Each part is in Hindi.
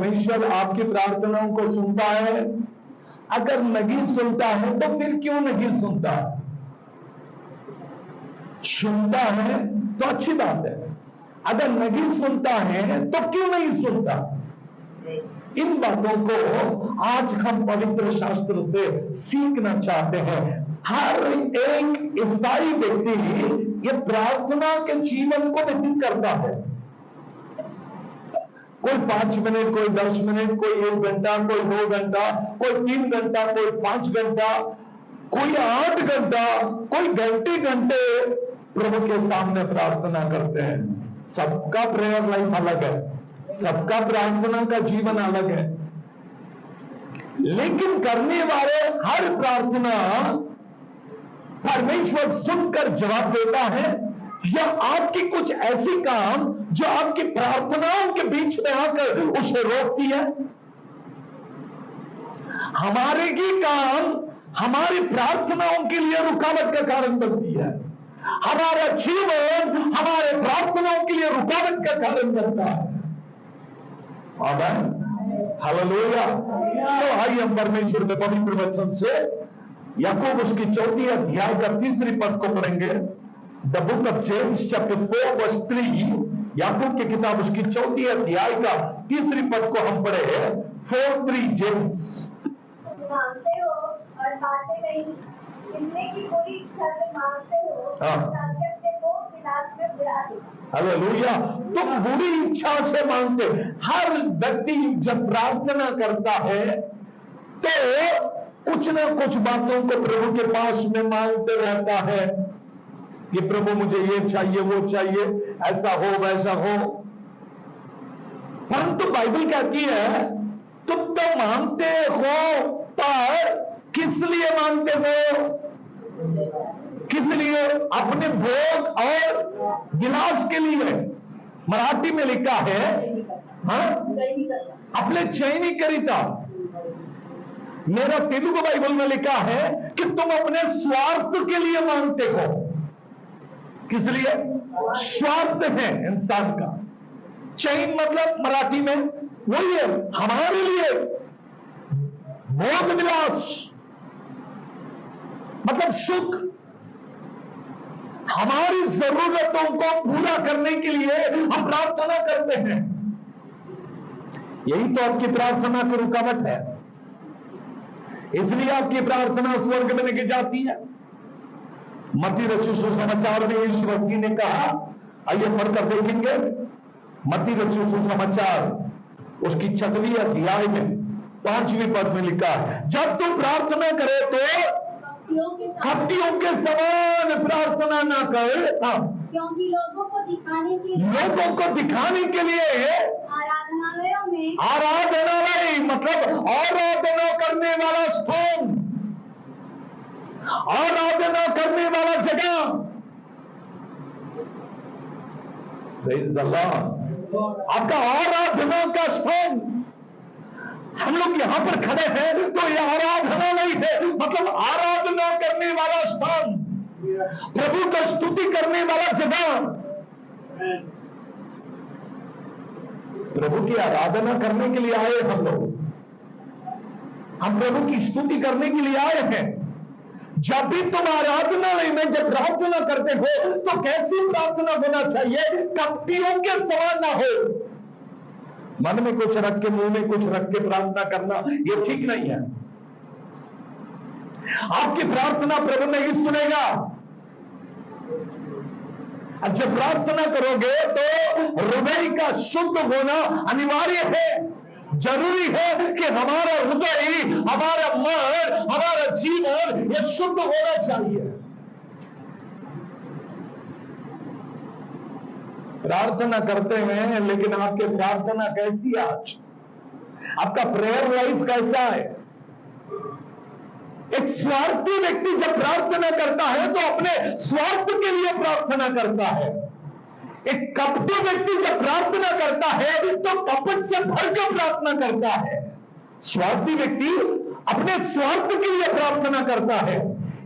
परमेश्वर आपकी प्रार्थनाओं को सुनता है? अगर नहीं सुनता है तो फिर क्यों नहीं सुनता? सुनता है तो अच्छी बात है, अगर नहीं सुनता है तो क्यों नहीं सुनता? इन बातों को आज हम पवित्र शास्त्र से सीखना चाहते हैं। हर एक ईसाई व्यक्ति ये प्रार्थना के जीवन को व्यतीत करता है। कोई 5 मिनट, कोई 10 मिनट, कोई 1 घंटा, कोई 2 घंटा, कोई 3 घंटा, कोई 5 घंटा, कोई 8 घंटा, कोई घंटे घंटे प्रभु के सामने प्रार्थना करते हैं। सबका प्रेयर लाइफ अलग है, सबका प्रार्थना का जीवन अलग है, लेकिन करने वाले हर प्रार्थना परमेश्वर सुनकर जवाब देता है, या आपकी कुछ ऐसी काम जो आपकी प्रार्थनाओं के बीच में आकर उसे रोकती है? हमारे ही काम हमारी प्रार्थनाओं के लिए रुकावट का कारण बनती है। हमारा जीवन हमारे प्रार्थनाओं के लिए रुकावट का कारण बनता है। आमीन, हालेलुया। तो आइए हम परमेश्वर के पवित्र वचन से याकूब उसकी 4 अध्याय का 3 पद को पढ़ेंगे। The book of James chapter 4 verse 3, Yakub की किताब उसकी 4 अध्याय का 3 पद को हम पढ़े हैं। 4:3 जेम्स। मांगते हो और पाते नहीं, मिलने की पूरी इच्छा से मांगते हो, ताकि अपने भोग विलास में बुरा दो। हालेलुया। तुम बुरी इच्छा से मांगते। हर व्यक्ति जब प्रार्थना करता है तो कुछ ना कुछ बातों को प्रभु के पास में मांगते रहता है कि प्रभु मुझे ये चाहिए, वो चाहिए, ऐसा हो वैसा हो। परंतु बाइबल कहती है तुम तो मांगते हो, पर किस लिए मांगते हो? किस लिए? अपने भोग और विलास के लिए। मराठी में लिखा है, हाँ, अपने चैनी करिता। मेरा तेलुगु बाइबल में लिखा है कि तुम अपने स्वार्थ के लिए मांगते हो। किस लिए? स्वार्थ है इंसान का। चैन मतलब मराठी में वही है, हमारे लिए भोग विलास मतलब सुख, हमारी जरूरतों को पूरा करने के लिए हम प्रार्थना करते हैं। यही तो आपकी प्रार्थना की रुकावट है, इसलिए आपकी प्रार्थना स्वर्ग में नहीं जाती है। मत्ती रचित सुसमाचार में यीशु मसीह ने कहा, आइए पढ़कर देखेंगे। मत्ती रचित सुसमाचार उसकी 6वीं अध्याय में 5वें पद में लिखा है, जब तुम प्रार्थना करे तो कपटियों के समान प्रार्थना ना कर, क्योंकि लोगों को दिखाने के लिए आराधनालय मतलब आराधना करने वाला स्थान, आराधना करने वाला जगह। Praise the Lord. आपका आराधना का स्थान। हम लोग यहां पर खड़े हैं तो यह आराधनालय है, मतलब आराधना करने वाला स्थान, प्रभु का स्तुति करने वाला जगह। प्रभु की आराधना करने के लिए आए हम लोग, हम प्रभु की स्तुति करने के लिए आए हैं। जब भी तुम आराधनालय में जब प्रार्थना करते हो तो कैसी प्रार्थना होना चाहिए? कपटियों के समान ना हो। मन में कुछ रख के, मुंह में कुछ रख के प्रार्थना करना ये ठीक नहीं है। आपकी प्रार्थना प्रभु नहीं सुनेगा। जब प्रार्थना करोगे तो हृदय का शुद्ध होना अनिवार्य है, जरूरी है कि हमारा हृदय, हमारा मन, हमारा जीवन यह शुद्ध होना चाहिए। प्रार्थना करते हैं, लेकिन आपकी प्रार्थना कैसी है आज? आपका प्रेयर लाइफ कैसा है? एक स्वार्थी व्यक्ति जब प्रार्थना करता है तो अपने स्वार्थ के लिए प्रार्थना करता है। एक कपटी व्यक्ति जब प्रार्थना करता है तो कपट से भरकर प्रार्थना करता है। स्वार्थी व्यक्ति अपने स्वार्थ के लिए प्रार्थना करता है,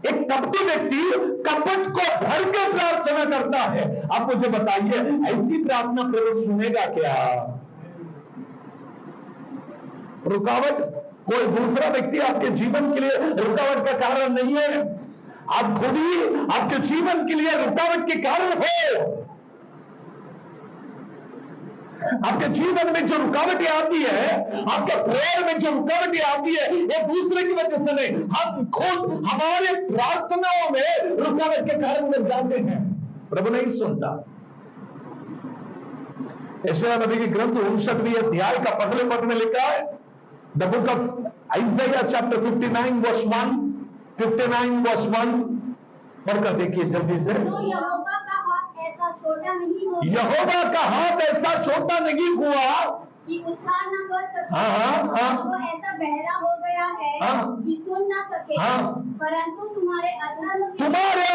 एक कपटी व्यक्ति कपट को भरकर प्रार्थना करता है। आप मुझे बताइए, ऐसी प्रार्थना प्रभु सुनेगा क्या? रुकावट कोई दूसरा व्यक्ति आपके जीवन के लिए रुकावट का कारण नहीं है, आप खुद ही आपके जीवन के लिए रुकावट के कारण हो। आपके जीवन में जो रुकावटें आती है, आपके प्रेयर में जो रुकावटें आती है, ये दूसरे की वजह से नहीं, हम खुद हमारे प्रार्थनाओं में रुकावट के कारण बन जाते हैं। प्रभु नहीं सुनता। यशायाह नबी की ग्रंथ 59वें अध्याय का पहले पद में लिखा है, the book of Isaiah chapter 59 verse 1, 59 verse 1 पढ़कर देखिए जल्दी से। तो यहोवा का हाथ ऐसा छोटा नहीं हुआ, यहोवा का हाथ ऐसा छोटा नहीं हुआ कि उद्धार न कर सके। हाँ। वो ऐसा बहरा हो गया है कि सुन न सके। परंतु तुम्हारे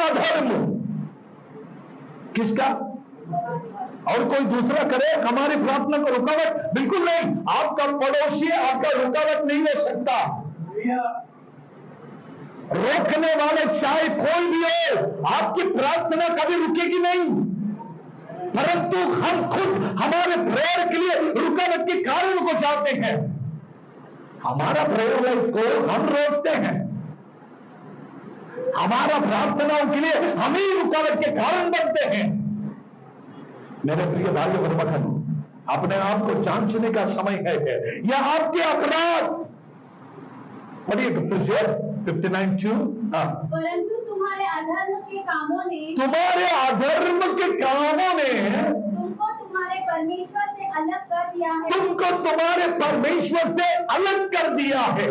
अधर्म किसका? और कोई दूसरा करे हमारी प्रार्थना को रुकावट? बिल्कुल नहीं। आपका पड़ोसी आपका रुकावट नहीं हो सकता। रोकने वाले चाहे कोई भी हो, आपकी प्रार्थना कभी रुकेगी नहीं। परंतु हम खुद हमारे प्रेयर के लिए रुकावट के कारण को चाहते हैं। हमारा प्रेयर लाइफ को हम रोकते हैं, हमारा प्रार्थनाओं के लिए हम ही रुकावट के कारण बनते हैं। मेरे प्रिय भाइयों और बहनों, अपने आप को जांचने का समय है। यह आपके अपराध, पढ़िए फिर से 59:2। परंतु तुम्हारे अधर्म के कामों ने तुमको तुम्हारे परमेश्वर से अलग कर दिया है। तुमको तुम्हारे परमेश्वर से अलग कर दिया है।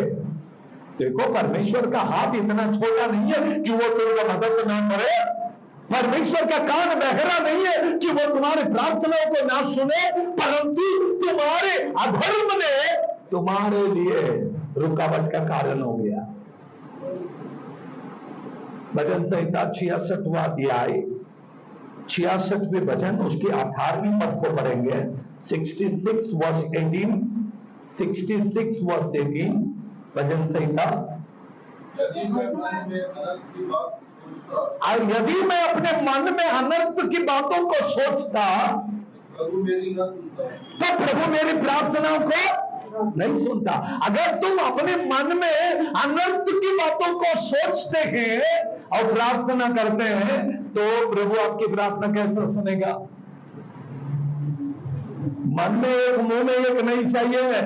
देखो, परमेश्वर का हाथ इतना छोटा नहीं है कि वो तुमको मदद ना करे। परमेश्वर का कान बहरा नहीं है कि वो तुम्हारी प्रार्थनाओं को ना सुने, परंतु तुम्हारे अधर्म ने तुम्हारे लिए रुकावट का कारण हो गया। भजन संहिता 66वां अध्याय 66वें भजन उसके 18वें पद को पढ़ेंगे। 66 वर्स 18, 66 वर्स 18 भजन संहिता। और यदि मैं अपने मन में अनर्थ की बातों को सोचता तो प्रभु मेरी प्रार्थनाओं को नहीं सुनता। अगर तुम अपने मन में अनर्थ की बातों को सोचते हैं और प्रार्थना करते हैं तो प्रभु आपकी प्रार्थना कैसे सुनेगा? मन में एक मुंह में एक नहीं चाहिए।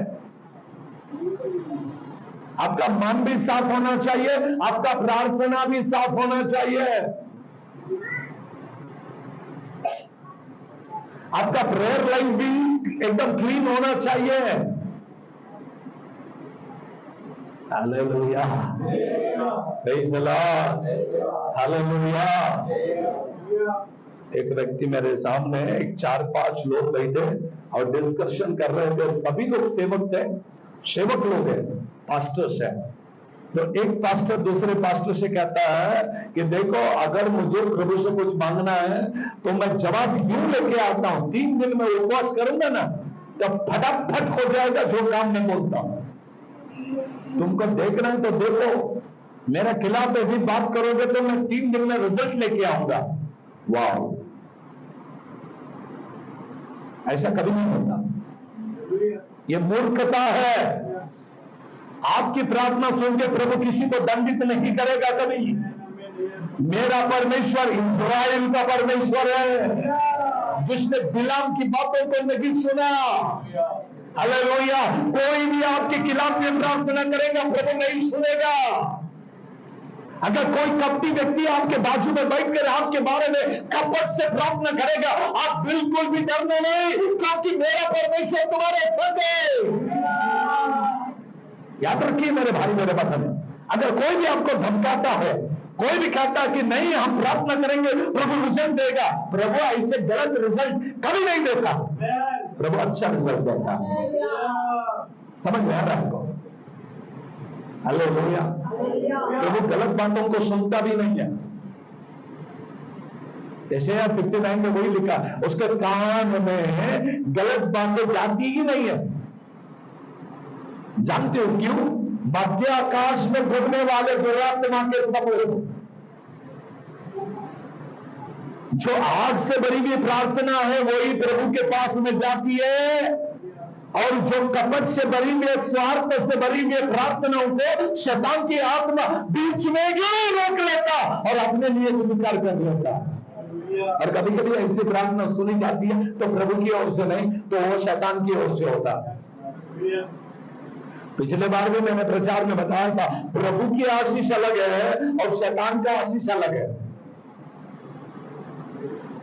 आपका मन भी साफ होना चाहिए, आपका प्रार्थना भी साफ होना चाहिए, आपका प्रेयर लाइफ भी एकदम क्लीन होना चाहिए। Hallelujah, praise the Lord, hallelujah. एक व्यक्ति मेरे सामने, एक 4-5 लोग बैठे और डिस्कशन कर रहे थे। सभी लोग सेवक थे, सेवक लोग हैं, पास्टर्स है। तो एक पास्टर दूसरे पास्टर से कहता है कि देखो, अगर मुझे प्रभु से कुछ मांगना है तो मैं जवाब यूं लेके आता हूं, 3 दिन में उपवास करूंगा ना तो फटाफट हो जाएगा जो काम मैं बोलता हूं। तुमको देखना है तो देखो, मेरे खिलाफ यदि बात करोगे तो मैं 3 दिन में रिजल्ट लेके आऊंगा। वाह, ऐसा कभी नहीं होता। ये मूर्खता है। आपकी प्रार्थना सुन के प्रभु किसी को दंडित नहीं करेगा कभी। मेरा परमेश्वर इस्राएल का परमेश्वर है, जिसने बिलाम की बातों को नहीं सुना। हालेलुया। कोई भी आपके खिलाफ में प्रार्थना करेगा, प्रभु नहीं सुनेगा। अगर कोई कपटी व्यक्ति आपके बाजू में बैठकर आपके बारे में कपट से प्रार्थना करेगा, आप बिल्कुल भी डरना नहीं, क्योंकि मेरा परमेश्वर तुम्हारे संग है। याद रखिए मेरे भाई मेरे बहन, अगर कोई भी आपको धमकाता है, कोई भी कहता है कि नहीं हम प्रार्थना करेंगे प्रभु रिजल्ट देगा, प्रभु ऐसे गलत रिजल्ट कभी नहीं देता। प्रभु अच्छा रिजल्ट देता है। समझ में आ रहा है आपको? हालेलुया। प्रभु गलत बातों को सुनता भी नहीं है। यशायाह 59 में वही लिखा, उसके कान में गलत बातें जाती ही नहीं है। जानते हो क्यों? मध्य आकाश में घूमने वाले दुरात्मा के समूह, जो आग से भरी हुई प्रार्थना है वही प्रभु के पास में जाती है। और जो कपट से भरी हुई, स्वार्थ से भरी हुई प्रार्थनाओं को शैतान की आत्मा बीच में ही रोक लेता और अपने लिए स्वीकार कर लेता। और कभी कभी ऐसी प्रार्थना सुनी जाती है तो प्रभु की ओर से नहीं, तो वो शैतान की ओर से होता। पिछले बार भी मैंने प्रचार में बताया था, प्रभु की आशीष अलग है और शैतान का आशीष अलग है।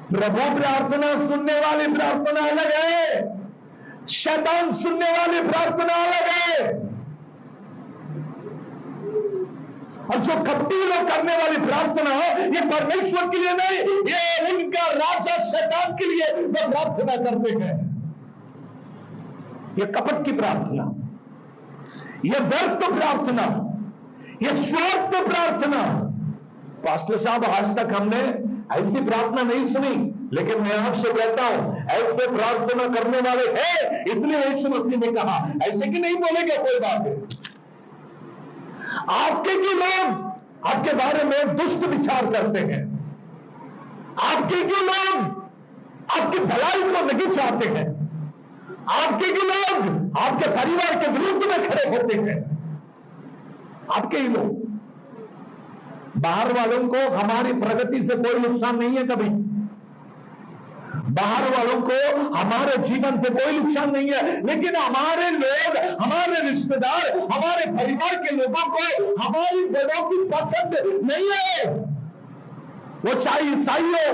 प्रभु प्रार्थना सुनने वाली प्रार्थना अलग है, शैतान सुनने वाली प्रार्थना अलग है। और जो कपटी लोग करने वाली प्रार्थना, ये परमेश्वर के लिए नहीं, ये इनका राजा शैतान के लिए वो प्रार्थना करते हैं। ये कपट की प्रार्थना, ये व्यर्थ प्रार्थना, ये स्वार्थ प्रार्थना। पास्टर साहब, आज तक हमने ऐसी प्रार्थना नहीं सुनी, लेकिन मैं आपसे कहता हूं ऐसे प्रार्थना करने वाले हैं, इसलिए यीशु मसीह ने कहा ऐसे कि नहीं बोलेंगे कोई बात है। आपके जो लोग आपके बारे में दुष्ट विचार करते हैं, आपके जो लोग आपकी भलाई को नहीं चाहते हैं, आपके जो लोग आपके परिवार के विरुद्ध में खड़े होते हैं, आपके ही लोग। बाहर वालों को हमारी प्रगति से कोई नुकसान नहीं है, कभी बाहर वालों को हमारे जीवन से कोई नुकसान नहीं है, लेकिन हमारे लोग, हमारे रिश्तेदार, हमारे परिवार के लोगों को हमारी बड़ों की पसंद नहीं है। वो चाहे ईसाई हो,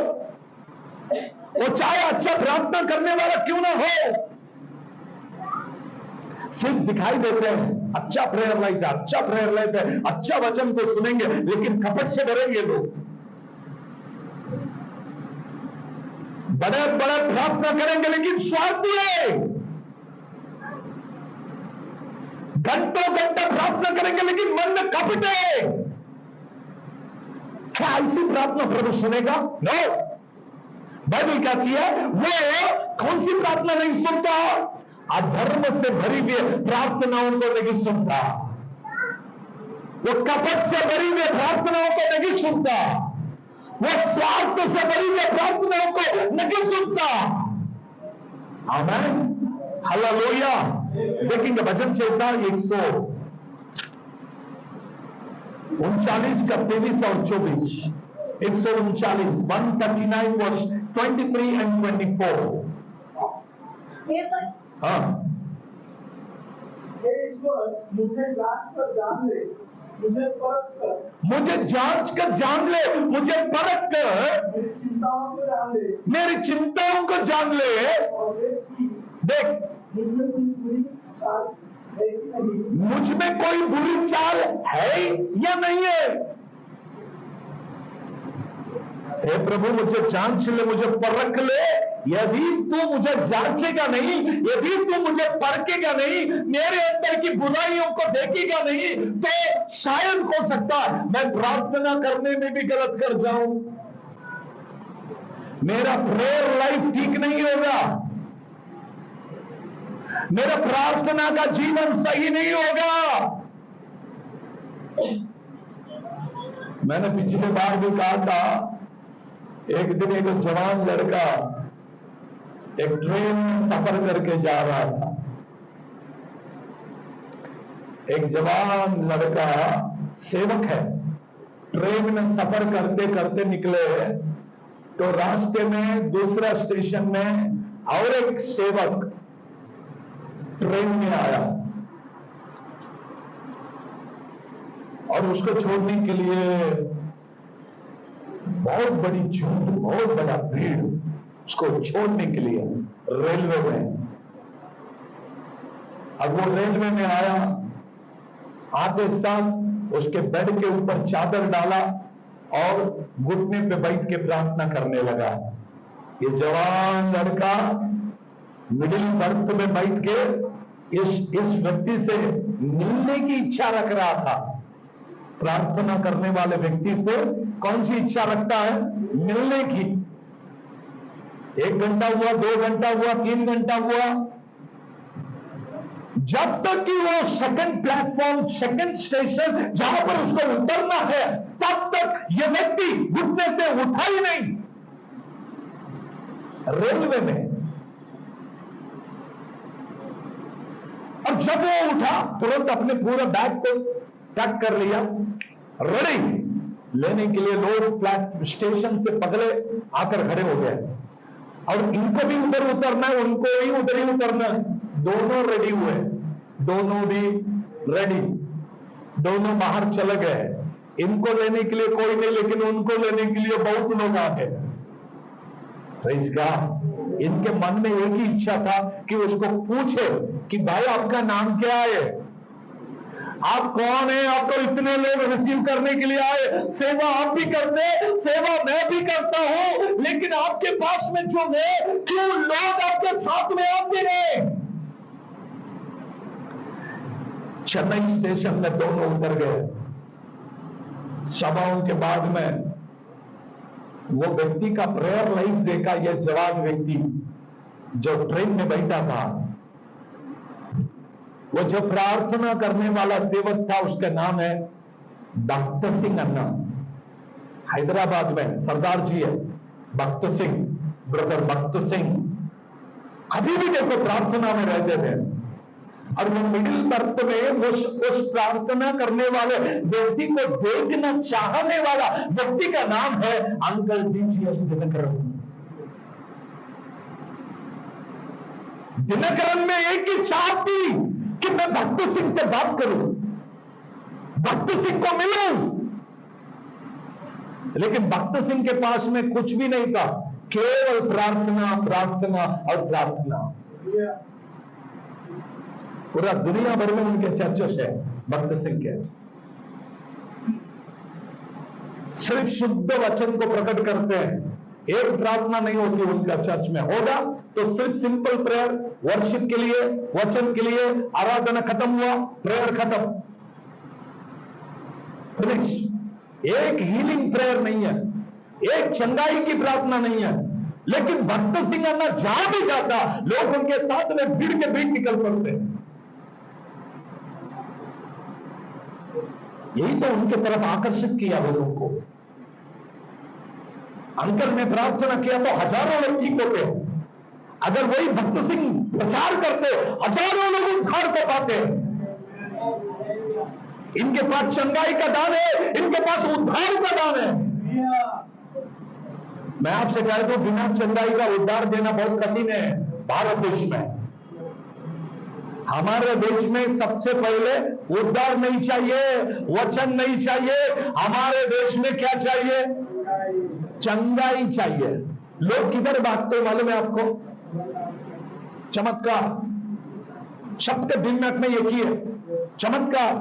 वो चाहे अच्छा प्रार्थना करने वाला क्यों ना हो, सिर्फ दिखाई देते हैं अच्छा प्रेयर लाइफ है, अच्छा प्रेयर लाइफ है, अच्छा वचन को सुनेंगे, लेकिन कपट से भरेंगे लोग। बड़े बड़े प्रार्थना करेंगे लेकिन स्वार्थी है। घंटों घंटा प्रार्थना करेंगे लेकिन मन में कपट है। क्या ऐसी प्रार्थना प्रभु सुनेगा? नो। बाइबल कहती है वो कौन सी प्रार्थना नहीं सुनता? अधर्म से भरी हुई प्रार्थनाओं को नहीं सुनता, वो कपट से भरी हुई प्रार्थनाओं को नहीं सुनता, वो स्वार्थ से भरी हुई प्रार्थनाओं को नहीं सुनता। आमीन, हालेलुया। देखेंगे वचन से होता 139 का 23 और 24, 139, 139 वर्स 23 एंड 24। हाँ, मुझे जांच कर जान ले, मुझे परख कर, मुझे जांच कर जान ले, मुझे परख कर मेरी चिंताओं को जान ले, मेरी चिंताओं को जान ले। और देख, मुझमें कोई बुरी चाल है कि नहीं, मुझ में कोई बुरी चाल है या नहीं है। हे प्रभु, मुझे जांच ले, मुझे परख ले। यदि तू मुझे जांचेगा नहीं, यदि तू मुझे परखेगा नहीं, मेरे अंदर की बुराइयों को देखेगा नहीं, तो शायद हो सकता है मैं प्रार्थना करने में भी गलत कर जाऊं, मेरा प्रेयर लाइफ ठीक नहीं होगा, मेरा प्रार्थना का जीवन सही नहीं होगा। मैंने पिछले बार भी कहा था, एक दिन एक जवान लड़का एक ट्रेन में सफर करके जा रहा था। एक जवान लड़का सेवक है, ट्रेन में सफर करते करते निकले तो रास्ते में दूसरा स्टेशन में और एक सेवक ट्रेन में आया और उसको छोड़ने के लिए बहुत बड़ी झुंड, बहुत बड़ा भीड़ उसको छोड़ने के लिए रेलवे में। अब वो रेलवे में आया, आते साथ उसके बेड के ऊपर चादर डाला और घुटने पे बैठ के प्रार्थना करने लगा। ये जवान लड़का मिडिल बर्थ में बैठ के इस व्यक्ति से मिलने की इच्छा रख रहा था। प्रार्थना करने वाले व्यक्ति से कौन सी इच्छा रखता है? मिलने की। 1 घंटा हुआ, 2 घंटा हुआ, 3 घंटा हुआ, जब तक कि वो सेकंड प्लेटफॉर्म, सेकंड स्टेशन जहां पर उसको उतरना है, तब तक ये व्यक्ति घुटने से उठा ही नहीं। रेलवे में जब वो उठा तुरंत अपने पूरा बैग को पैक कर लिया, रेडी लेने के लिए। लोग फ्लैट स्टेशन से पगले आकर खड़े हो गए, और इनको भी उधर उतरना है, उनको भी उधर ही उतरना है। दोनों रेडी हुए, दोनों भी रेडी, दोनों बाहर चले गए। इनको लेने के लिए कोई नहीं, लेकिन उनको लेने के लिए बहुत लोग आ गए। Praise God. इनके मन में एक ही इच्छा था कि उसको पूछे कि भाई आपका नाम क्या है, आप कौन है, आपको इतने लोग रिसीव करने के लिए आए, सेवा आप भी करते, सेवा मैं भी करता हूं, लेकिन आपके पास में जो है, क्यों लोग आपके साथ में आते रहे। चेन्नई स्टेशन में दोनों उतर गए। सभाओं के बाद में वो व्यक्ति का प्रेयर लाइफ देखा, यह जवान व्यक्ति जो ट्रेन में बैठा था, वो जो प्रार्थना करने वाला सेवक था, उसका नाम है भक्त सिंह अन्ना। हैदराबाद में सरदार जी है भक्त सिंह, ब्रदर भक्त सिंह। अभी भी देखो प्रार्थना में रहते थे, और वो मिडिल बर्थ में उस प्रार्थना करने वाले व्यक्ति को देखना चाहने वाला व्यक्ति का नाम है अंकल DGS दिनकरन। दिनकरन में एक ही चाह थी कि मैं भक्त सिंह से बात करूं, भक्त सिंह को मिलूं, लेकिन भक्त सिंह के पास में कुछ भी नहीं था, केवल प्रार्थना, प्रार्थना और प्रार्थना। पूरा दुनिया भर में उनके चर्चेस है भक्त सिंह के। सिर्फ शुद्ध वचन को प्रकट करते हैं, एक प्रार्थना नहीं होती उनका चर्च में। होगा तो सिर्फ सिंपल प्रेयर, वर्शिप के लिए, वचन के लिए, आराधना खत्म हुआ, प्रेयर खत्म, फिनिश। एक हीलिंग प्रेयर नहीं है, एक चंगाई की प्रार्थना नहीं है। लेकिन भक्त सिंह अन्ना जहां भी जाता, लोग उनके साथ में भीड़ के भीड़ निकल पड़ते। यही तो उनके तरफ आकर्षित किया लोगों को। अंकल ने प्रार्थना किया तो हजारों लोग ठीक होते। अगर वही भक्त सिंह प्रचार करते, हजारों लोग उद्धार को पाते। इनके पास चंगाई का दान है, इनके पास उद्धार का दान है। मैं आपसे कह दूं, बिना चंगाई का उद्धार देना बहुत कठिन है भारत देश में। हमारे देश में सबसे पहले उद्धार नहीं चाहिए, वचन नहीं चाहिए, हमारे देश में क्या चाहिए? चंगाई चाहिए। लोग किधर भागते मालूम है आपको? चमत्कार। शब्द के दिमाग में एक ही है, चमत्कार,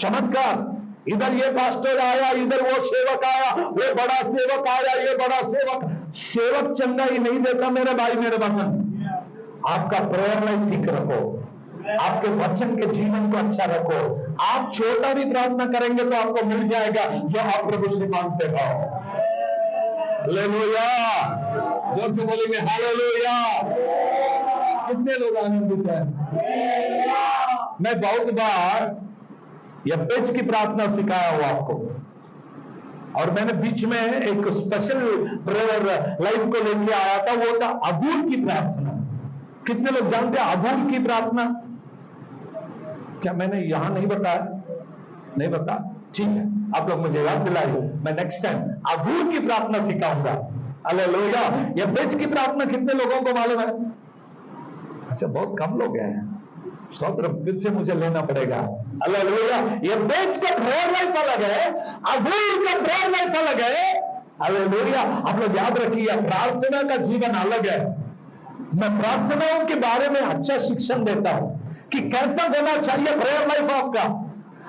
चमत्कार। इधर ये पास्टर आया, इधर वो सेवक आया, वो बड़ा सेवक आया, ये बड़ा सेवक। सेवक चंगाई नहीं देता मेरे भाई मेरे बहन। आपका प्रेयर लाइफ ठीक रखो, आपके वचन के जीवन को अच्छा रखो। आप छोटा भी प्रार्थना करेंगे तो आपको मिल जाएगा जो आप प्रभु से मांगते हो। हालेलुया, जोर से बोलेंगे हालेलुया। कितने लोग आनंदित हैं? मैं बहुत बार यब्बेज की प्रार्थना सिखाया हूं आपको, और मैंने बीच में एक स्पेशल प्रेयर लाइफ को लेके आया था, वो था अबूर की प्रार्थना। कितने लोग जानते हैं अबूर की प्रार्थना? क्या मैंने यहां नहीं बताया? नहीं बता, ठीक है, आप लोग मुझे याद दिलाइए, मैं नेक्स्ट टाइम अबूर की प्रार्थना सिखाऊंगा। हालेलुया। यब्बेज की प्रार्थना कितने लोगों को मालूम है? अच्छा, बहुत कम लोग हैं। स्तोत्र, फिर से मुझे लेना पड़ेगा। हालेलुया। यब्बेज का प्रेयर लाइफ अलग है, अबूर का प्रेयर लाइफ अलग है। हालेलुया। आप लोग याद रखिए, प्रार्थना का जीवन अलग है। मैं प्रार्थनाओं के बारे में अच्छा शिक्षण देता हूं कि कैसा होना चाहिए प्रेयर लाइफ आपका।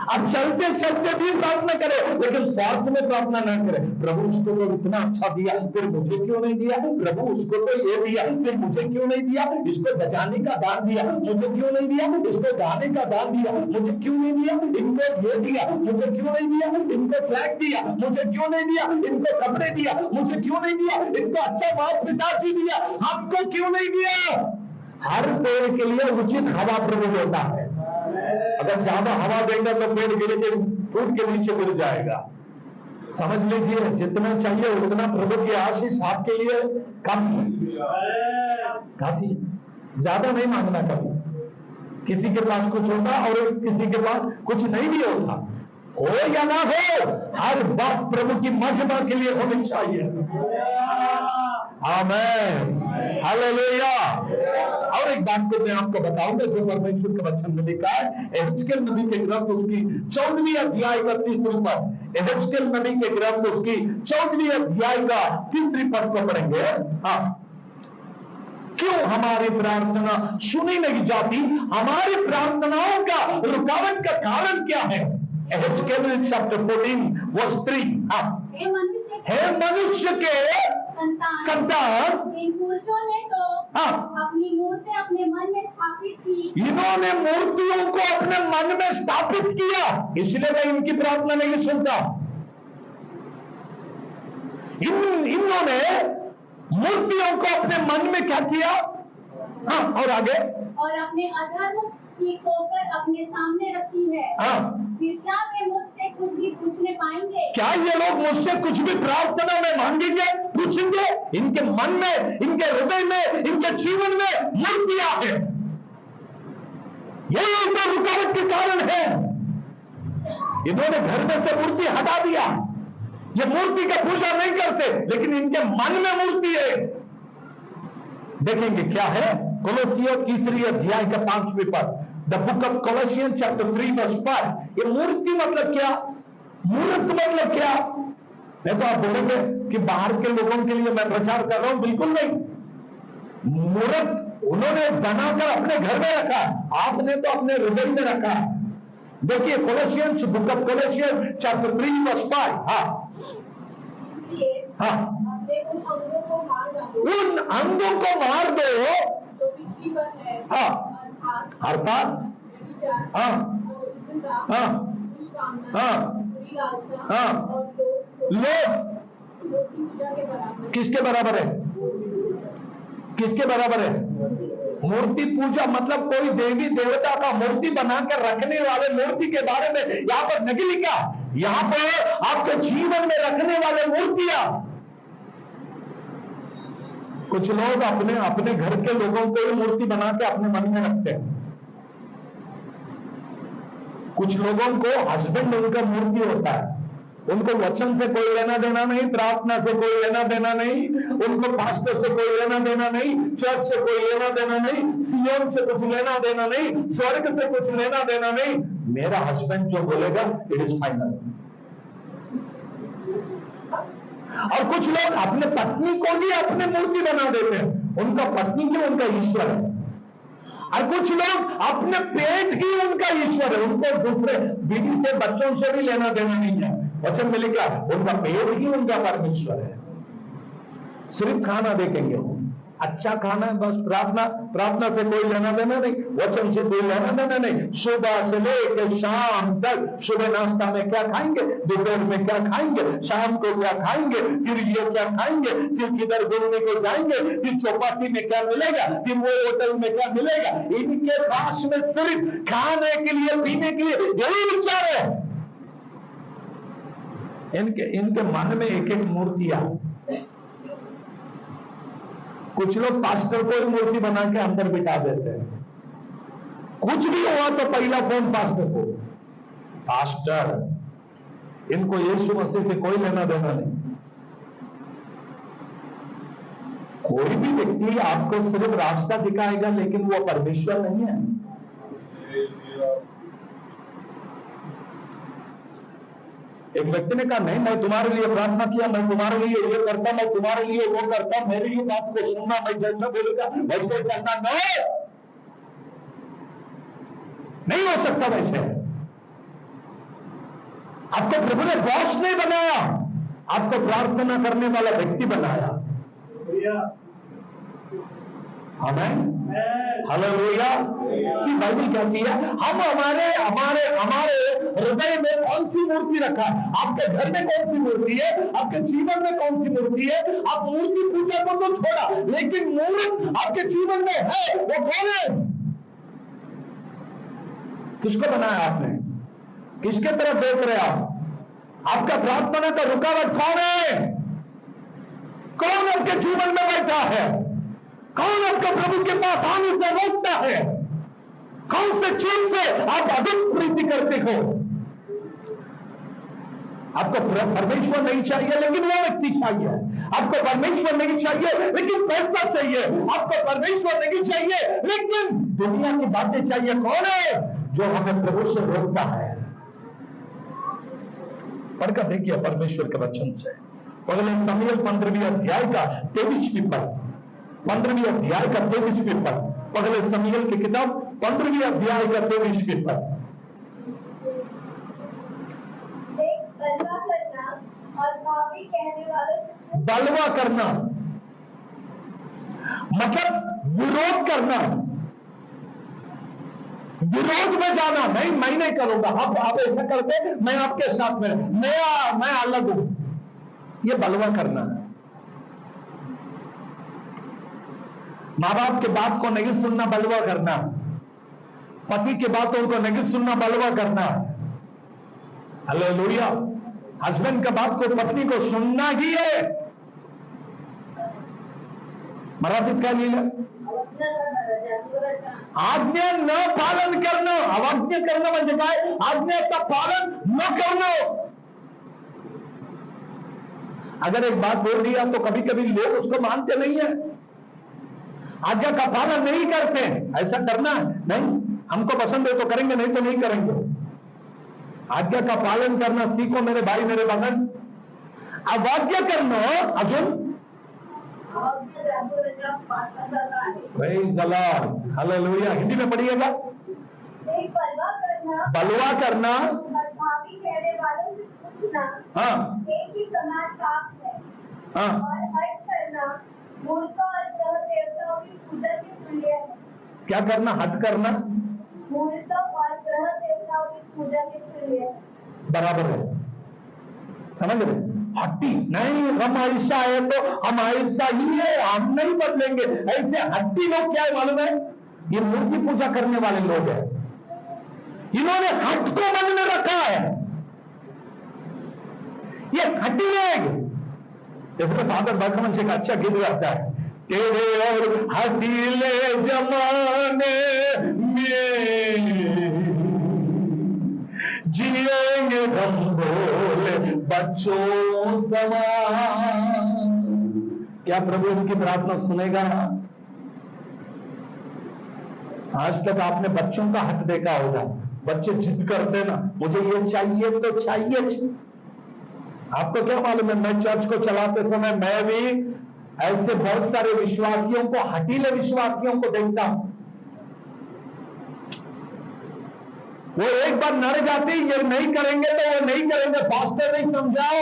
अब चलते चलते भी प्रार्थना करें, लेकिन स्वार्थ में प्रार्थना ना करें। प्रभु उसको तो इतना अच्छा दिया, फिर मुझे क्यों नहीं दिया? प्रभु उसको तो ये दिया, फिर मुझे क्यों नहीं दिया? इसको बजाने का दान दिया, मुझे क्यों नहीं दिया? इसको गाने का दान दिया, मुझे क्यों नहीं दिया? इनको ये दिया, मुझे क्यों नहीं दिया? इनको फ्लैग दिया, मुझे क्यों नहीं दिया? इनको कपड़े दिया, मुझे क्यों नहीं दिया? इनको अच्छा बाप पिताजी दिया, आपको क्यों नहीं दिया? हर पेड़ के लिए उचित हवा प्रभु देता है। अगर ज्यादा हवा देगा तो पेड़ गिर के टूट के नीचे गिर जाएगा। समझ लीजिए, जितना चाहिए उतना प्रभु की आशीष आपके लिए काफी, काफी, ज्यादा नहीं मांगना कभी। किसी के पास कुछ होता और किसी के पास कुछ नहीं भी होता। हो या ना हो, हर बात प्रभु की महिमा के लिए होनी चाहिए। आमीन, हालेलुया। और एक बात को मैं आपको बताऊंगा जो परमेश्वर के वचन में लिखा है, एहेजकेल नबी के ग्रंथ उसकी 14वीं अध्याय का 3री पद। एहेजकेल नबी के ग्रंथ उसकी 14वीं अध्याय का 3री पद को पढ़ेंगे। हाँ, क्यों हमारी प्रार्थना सुनी नहीं जाती? हमारी प्रार्थनाओं का रुकावट का कारण क्या है? एहेजकेल चैप्टर 14 वर्स 3। हाँ, हे मनुष्य के संतान, इन पुरुषों ने तो हाँ, अपनी मूर्ति अपने मन में स्थापित की। इन्होंने मूर्तियों को अपने मन में स्थापित किया, इसलिए मैं इनकी प्रार्थना नहीं सुनता। इन्होंने मूर्तियों को अपने मन में क्या किया? हाँ, और आगे, और अपने अधर्म की ठोकर अपने सामने रखी है। हाँ, फिर क्या वे मुझसे कुछ भी पूछने पाएंगे? क्या ये लोग मुझसे कुछ भी प्रार्थना में मांगेंगे, पूछेंगे? इनके मन में, इनके हृदय में, इनके जीवन में मूर्तियां हैं। यही तो रुकावट के कारण है। इन्होंने घर में से मूर्ति हटा दिया। ये मूर्ति का पूजा नहीं करते, लेकिन इनके मन में मूर्ति है। देखेंगे क्या है? कोलोसियों 3री अध्याय का 5वीं पद। The book of Colossians chapter 3 verse 5। ये मूर्ति मतलब क्या? मूर्त मतलब क्या? नहीं तो आप बोलेंगे कि बाहर के लोगों के लिए मैं प्रचार कर रहा हूं, बिल्कुल नहीं। मूर्त उन्होंने बनाकर अपने घर में रखा, आपने तो अपने हृदय में रखा। देखिए कोलोसियंस, book of Colossians chapter 3 verse 5। हाँ, हाँ, उन अंगों को मार दो, उन अंगों को मार दो जो पृथ्वी पर है। हाँ, अर्थात व्यभिचार, हाँ, अशुद्धता, हाँ, दुष्कामना, हाँ, बुरी लालसा, हाँ, और लोभ मूर्ति पूजा के बराबर। किसके बराबर है? किसके बराबर है? मूर्ति पूजा मतलब कोई देवी देवता का मूर्ति बनाकर रखने वाले मूर्ति के बारे में यहाँ पर नहीं लिखा। यहाँ पर आपके जीवन में रखने वाले मूर्तियां। कुछ लोग अपने अपने घर के लोगों को ही मूर्ति बना के अपने मन में रखते हैं। कुछ लोगों को हस्बैंड उनका मूर्ति होता है। उनको वचन से कोई लेना देना नहीं, प्रार्थना से कोई लेना देना नहीं, उनको पास्टर से कोई लेना देना नहीं, चर्च से कोई लेना देना नहीं, सियोन से कुछ लेना देना नहीं, स्वर्ग से कुछ लेना देना नहीं। मेरा हस्बैंड जो बोलेगा इट इज फाइनल। और कुछ लोग अपने पत्नी को भी अपने मूर्ति बना देते हैं। उनका पत्नी ही उनका ईश्वर है। और कुछ लोग अपने पेट ही उनका ईश्वर है। उनको दूसरे बीवी से, बच्चों से भी लेना देना नहीं है। वचन में लिखा उनका पेट ही उनका परमेश्वर है। सिर्फ खाना देखेंगे वो, अच्छा खाना है बस। प्रार्थना से कोई लेना देना नहीं, वचन से कोई लेना देना नहीं। सुबह से लेकर शाम तक, सुबह नाश्ता में क्या खाएंगे, दोपहर में क्या खाएंगे, शाम को क्या खाएंगे, फिर ये क्या खाएंगे, फिर किधर घूमने को जाएंगे, फिर चौपाटी में क्या मिलेगा, फिर वो होटल में क्या मिलेगा। इनके पास में सिर्फ खाने के लिए, पीने के लिए यही विचार है। इनके मन में एक एक मूर्तियां। कुछ लोग पास्टर को ही मूर्ति बना के अंदर बिठा देते हैं। कुछ भी हुआ तो पहला फोन पास्टर को। पास्टर, इनको यीशु मसीह से कोई लेना देना नहीं। कोई भी व्यक्ति आपको सिर्फ रास्ता दिखाएगा, लेकिन वो परमेश्वर नहीं है। एक व्यक्ति ने कहा नहीं, मैं तुम्हारे लिए प्रार्थना किया, मैं तुम्हारे लिए ये करता, मैं तुम्हारे लिए वो करता, मेरी ही बात को सुनना, मैं जैसा बोलूंगा वैसे चलना। नहीं हो सकता वैसे। आपको प्रभु ने बॉस नहीं बनाया, आपको प्रार्थना करने वाला व्यक्ति बनाया। आमीन, हालेलुया। इसकी बाइबल कहती है हम हमारे हमारे हमारे हृदय में कौन सी मूर्ति रखा है। आपके घर में कौन सी मूर्ति है, आपके जीवन में कौन सी मूर्ति है। आप मूर्ति पूजा को तो छोड़ा, लेकिन मूर्त आपके जीवन में है, वो कौन है? किसको बनाया आपने? किसके तरफ देख रहे आप? आपका प्रार्थना का रुकावट कौन है? कौन आपके जीवन में बैठा है? कौन आपके प्रभु के पास आने से रोकता है? कौन से चीज से आप अधिक प्रीति करते हो? आपको परमेश्वर नहीं चाहिए लेकिन वो व्यक्ति चाहिए। आपको परमेश्वर नहीं चाहिए लेकिन पैसा चाहिए। आपको परमेश्वर नहीं चाहिए लेकिन दुनिया की बातें चाहिए। कौन है जो हमें प्रभु से रोकता है? पढ़कर देखिए परमेश्वर के वचन से। पहले शमूएल 15वें अध्याय का 23वें पद, 15वें अध्याय का 23वें पद, पहले शमूएल की किताब 15वें अध्याय का 23वें पद। बलवा करना और भावी कहने वालों से बलवा करना मतलब विरोध करना, विरोध में जाना। नहीं, मैं नहीं करूंगा, आप ऐसा करते, मैं आपके साथ में, मैं अलग हूं। ये बलवा करना है। माँ बाप के बात को नहीं सुनना, बलवा करना। पति की बातों को नहीं सुनना, बलवा करना। हालेलुया। हस्बैंड का बात को, पत्नी को सुनना ही है। मराठीत काय लिहिलं? आज्ञा न पालन करणं। अवाज्ञा करणं म्हणजे काय? आज्ञेचं पालन न करणं। अगर एक बात बोल दिया तो कभी कभी लोग उसको मानते नहीं है, आज्ञा का पालन नहीं करते। ऐसा करना है नहीं, हमको पसंद है तो करेंगे, नहीं तो नहीं करेंगे। आज्ञा का पालन करना सीखो मेरे भाई, मेरे बहन। अवाज्ञा करणं अजून हालेलुया। हिंदी में पढ़िएगा। बलवा करना, भावी कहने वालों से पूछना, हाँ, एक ही समान पाप है। हाँ, और हट करना मूर्खों और ग्रह देवताओं की पूजा के तुल्य है। क्या करना? हट करना मूर्खों और ग्रह देवताओं की पूजा के तुल्य है। बराबर है। समझ रहे? हट्टी नहीं, हम ऐसा है तो हम ऐसा ही है, हम नहीं बदलेंगे। ऐसे हट्टी लोग क्या है मालूम है? ये मूर्ति पूजा करने वाले लोग हैं। इन्होंने हट को मन में रखा है। ये हट्टी लोग, इसमें फादर बर्खमन से एक अच्छा गीत गाता है, तेरे और हटीले जमाने में जिएंगे हम भोले बच्चों समान। क्या प्रभु इनकी प्रार्थना सुनेगा? आज तक आपने बच्चों का हट देखा होगा। बच्चे जिद करते ना, मुझे ये चाहिए तो चाहिए। आपको क्या मालूम है, मैं चर्च को चलाते समय मैं भी ऐसे बहुत सारे विश्वासियों को, हटीले विश्वासियों को देखता हूं। वो एक बार नड़ जाती, ये नहीं करेंगे तो वो नहीं करेंगे। पास्टर नहीं समझाओ,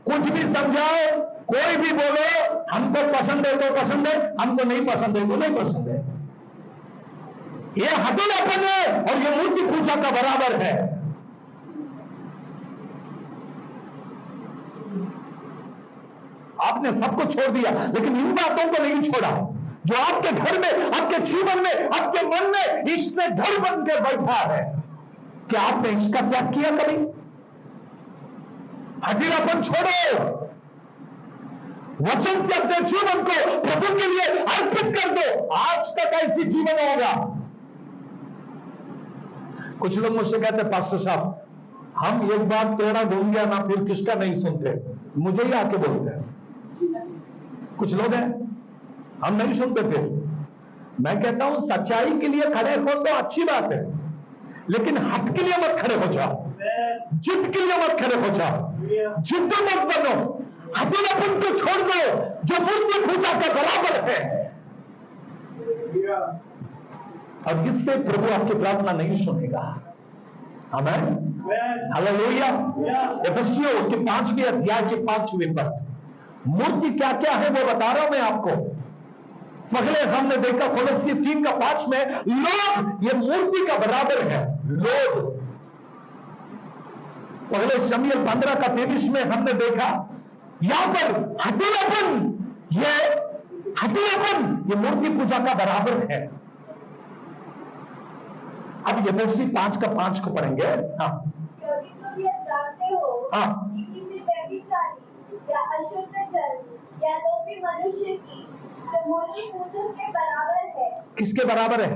कुछ भी समझाओ, कोई भी बोलो, हमको पसंद है तो पसंद है, हमको नहीं पसंद है तो नहीं पसंद है। ये हटीलापन है और ये मूर्ति पूजा का बराबर है। आपने सबको छोड़ दिया लेकिन इन बातों को नहीं छोड़ा जो आपके घर में, आपके जीवन में, आपके मन में इसने घर बन के बैठा है। क्या आपने इसका त्याग किया कभी? हठीलापन छोड़ो, वचन से अपने जीवन को प्रभु के लिए अर्पित कर दो। आज तक ऐसी जीवन होगा। कुछ लोग मुझसे कहते हैं, पास्टर साहब हम एक बार तेरा घूम गया ना, फिर किसका नहीं सुनते। मुझे ही आके बोलते हैं। कुछ लोग हैं, हम नहीं सुनते थे। मैं कहता हूं सच्चाई के लिए खड़े हो तो अच्छी बात है, लेकिन हट के लिए मत खड़े हो जाओ, जिद के लिए मत खड़े हो जाओ, जिद मत बनो। हठीलापन को छोड़ दो जो मूर्ति पूजा का बराबर है। और इससे प्रभु आपकी प्रार्थना नहीं सुनेगा। आमीन, हालेलुया। एफेसियों उसके 5वें अध्याय के 5वें पद। मूर्ति क्या क्या है वो बता रहा हूं मैं आपको। पहले हमने देखा कोलोसी 3:5 में, लोग ये मूर्ति का बराबर है। लोग पहले शमूएल 15:23 में हमने देखा, यहां पर हठीलापन, ये मूर्ति पूजा का बराबर है। अब एफेसी 5:5 को पढ़ेंगे। हाँ, क्योंकि तुम यह जानते हो कि किसी व्यभिचारी या अशुद्ध जन या लोभी मनुष्य की जो मूर्ति पूजन के बराबर है। किसके बराबर है?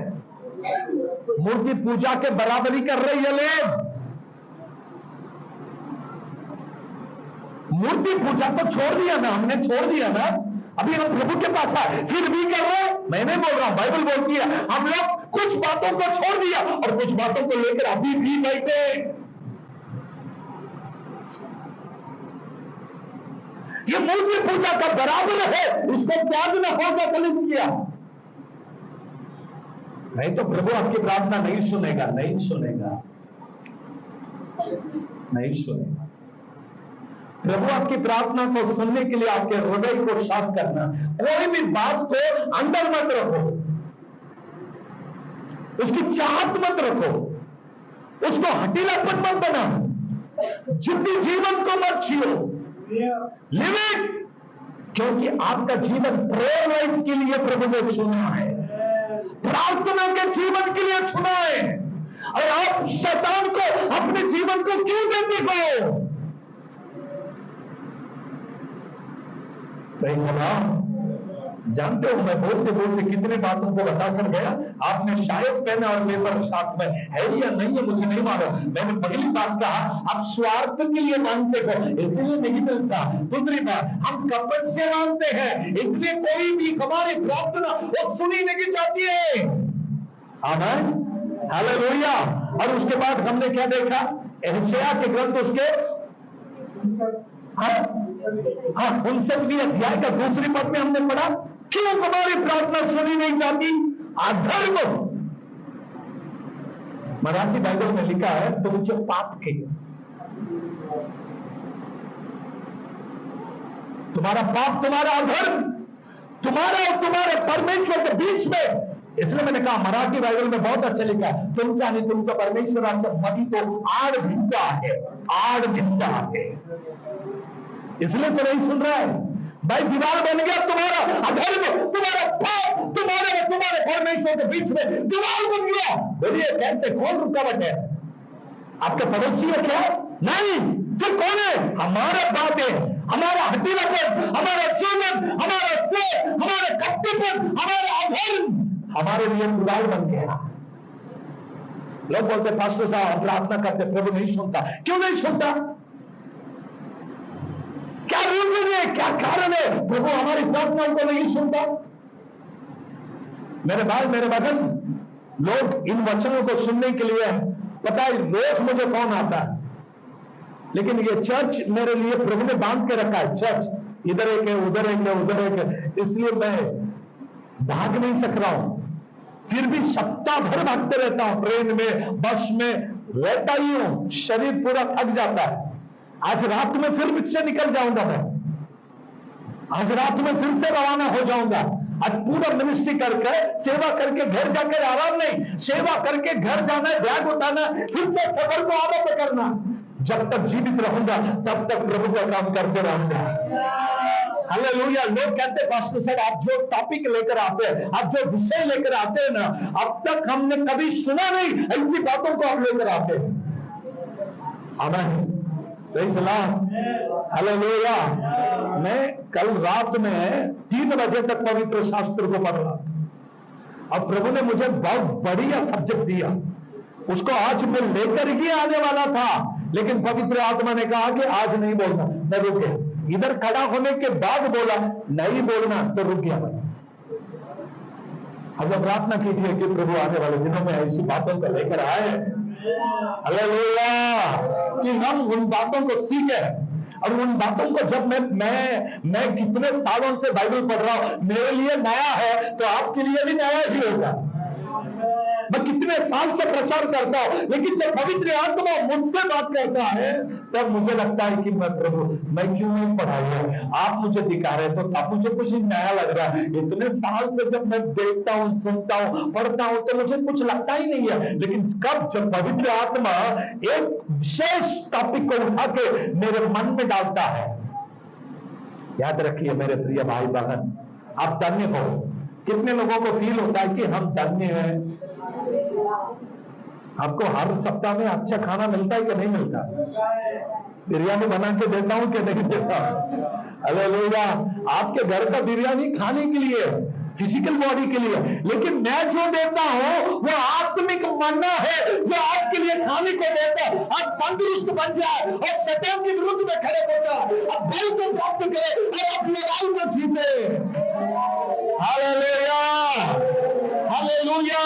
मूर्ति पूजा के बराबरी कर रही है लोग। मूर्ति पूजा तो छोड़ दिया ना, हमने छोड़ दिया ना, अभी हम प्रभु के पास आए फिर भी कर रहे हैं। मैं नहीं बोल रहा हूं, बाइबल बोलती है हम लोग कुछ बातों को छोड़ दिया और कुछ बातों को लेकर अभी भी बैठे। ये मूर्ति पूजा का बराबर है, इसको त्याग न होगा कलीसिया। नहीं तो प्रभु आपकी प्रार्थना नहीं सुनेगा, नहीं सुनेगा, नहीं सुनेगा। प्रभु आपकी प्रार्थना को सुनने के लिए आपके हृदय को साफ करना, कोई भी बात को अंदर मत रखो, उसकी चाहत मत रखो, उसको हटीलापन मत बनाओ, जिद्दी जीवन को मत जियो, लिव इट। क्योंकि आपका जीवन प्रेयर लाइफ के लिए प्रभु ने चुना है, प्रार्थना के जीवन के लिए चुना है। और आप शैतान को अपने जीवन को क्यों देते हो? जानते हो मैं बोलते बोलते कितने बातों को बताकर गया। आपने शायद पेन और पेपर साथ में है या नहीं है मुझे नहीं मालूम। मैंने पहली बात कहा आप स्वार्थ के लिए मांगते हो इसलिए नहीं मिलता। दूसरी बात हम कपट से मांगते हैं इसलिए कोई भी हमारी प्रार्थना वो सुनी नहीं जाती है। आमीन, हालेलुया। और उसके बाद हमने क्या देखा? यशायाह के ग्रंथ उसके 59वें अध्याय का दूसरी पद में हमने पढ़ा क्यों हमारी प्रार्थना सुनी नहीं जाती? अधर्म। मराठी बाइबल में लिखा है तुमचे पाप के, तुम्हारा पाप, तुम्हारा अधर्म, तुम्हारा और तुम्हारे परमेश्वर के बीच में। इसलिए मैंने कहा मराठी बाइबल में बहुत अच्छा लिखा है तुमचा आणि तुमचा परमेश्वराचा मध्ये तो आड भिंत आहे, आड भिंत आहे। इसलिए तो नहीं सुन रहा है भाई। दीवार बन गया तुम्हारा अधर्म, तुम्हारा पाप, तुम्हारे परमेश्वर के बीच में दीवार बन गया। बोलिए कैसे, कौन रुकावट है? आपके पड़ोसी है क्या? नहीं, फिर कौन है? हमारा बातें, हमारा हटीलापन, हमारा जीवन, हमारा स्नेह, हमारा कपटीपन, हमारा अधर्म हमारे लिए दीवार बन गया। लोग बोलते पास्टर साहब प्रार्थना करते प्रभु नहीं सुनता। क्यों नहीं सुनता? क्या रीजन है, क्या कारण है प्रभु हमारी प्रार्थना को नहीं सुनता? मेरे भाई मेरे बहन, लोग इन वचनों को सुनने के लिए पता है रोज मुझे फोन आता है, लेकिन ये चर्च मेरे लिए प्रभु ने बांध के रखा है। चर्च इधर एक है, उधर एक है, उधर एक है, इसलिए मैं भाग नहीं सक रहा हूं। फिर भी सप्ताह भर भागते रहता हूं, ट्रेन में, बस में रहता ही हूं, शरीर पूरा थक जाता है। आज रात में फिर से निकल जाऊंगा मैं, आज रात में फिर से रवाना हो जाऊंगा। आज पूरा मिनिस्ट्री करके सेवा करके घर जाकर आराम नहीं, सेवा करके घर जाना, बैग उठाना, फिर से सफर को आरंभ करना। जब तक जीवित रहूंगा तब तक प्रभु का काम करते रहूंगा। हालेलुया। लोग कहते पास्टर साहब आप जो टॉपिक लेकर आते हैं, आप जो विषय लेकर आते हैं ना, अब तक हमने कभी सुना नहीं ऐसी बातों को आप लेकर आते हैं। आमीन, हालेलुया। मैं कल रात में 3 बजे तक पवित्र शास्त्र को पढ़ रहा था और प्रभु ने मुझे बहुत बढ़िया सब्जेक्ट दिया। उसको आज मैं लेकर ही आने वाला था, लेकिन पवित्र आत्मा ने कहा कि आज नहीं बोलना। मैं रुक गया, इधर खड़ा होने के बाद बोला नहीं बोलना, तो रुक गया मैं। हम लोग प्रार्थना कीजिए कि प्रभु आने वाले दिनों में ऐसी बातों को लेकर आए, हालेलुया, कि हम उन बातों को सीखे। और उन बातों को जब मैं कितने सालों से बाइबल पढ़ रहा हूं, मेरे लिए नया है तो आपके लिए भी नया ही होगा। मैं कितने साल से प्रचार करता हूं, लेकिन जब पवित्र आत्मा मुझसे बात करता है तब मुझे लगता है कि मैं प्रभु मैं क्यों नहीं पढ़ाई है, आप मुझे दिखा रहे तो तब मुझे कुछ नया लग रहा है। इतने साल से जब मैं देखता हूं, सुनता हूं, पढ़ता हूं तो मुझे कुछ लगता ही नहीं है। लेकिन कब जब पवित्र आत्मा एक विशेष टॉपिक को उठा के मेरे मन में डालता है, याद रखिए मेरे प्रिय भाई बहन, आप धन्य हो। कितने लोगों को फील होता है कि हम धन्य हैं? आपको हर सप्ताह में अच्छा खाना मिलता है कि नहीं मिलता? बिरयानी बना के देता हूं कि नहीं देता? हालेलुया। आपके घर का बिरयानी खाने के लिए फिजिकल बॉडी के लिए, लेकिन मैं जो देता हूं वो आत्मिक मन्ना है जो आपके लिए खाने को देता है। आप तंदुरुस्त बन जाए और शैतान के विरुद्ध में खड़े हो जाए, आप बल को प्राप्त करें और आप लड़ाई में जीते। Hallelujah, hallelujah.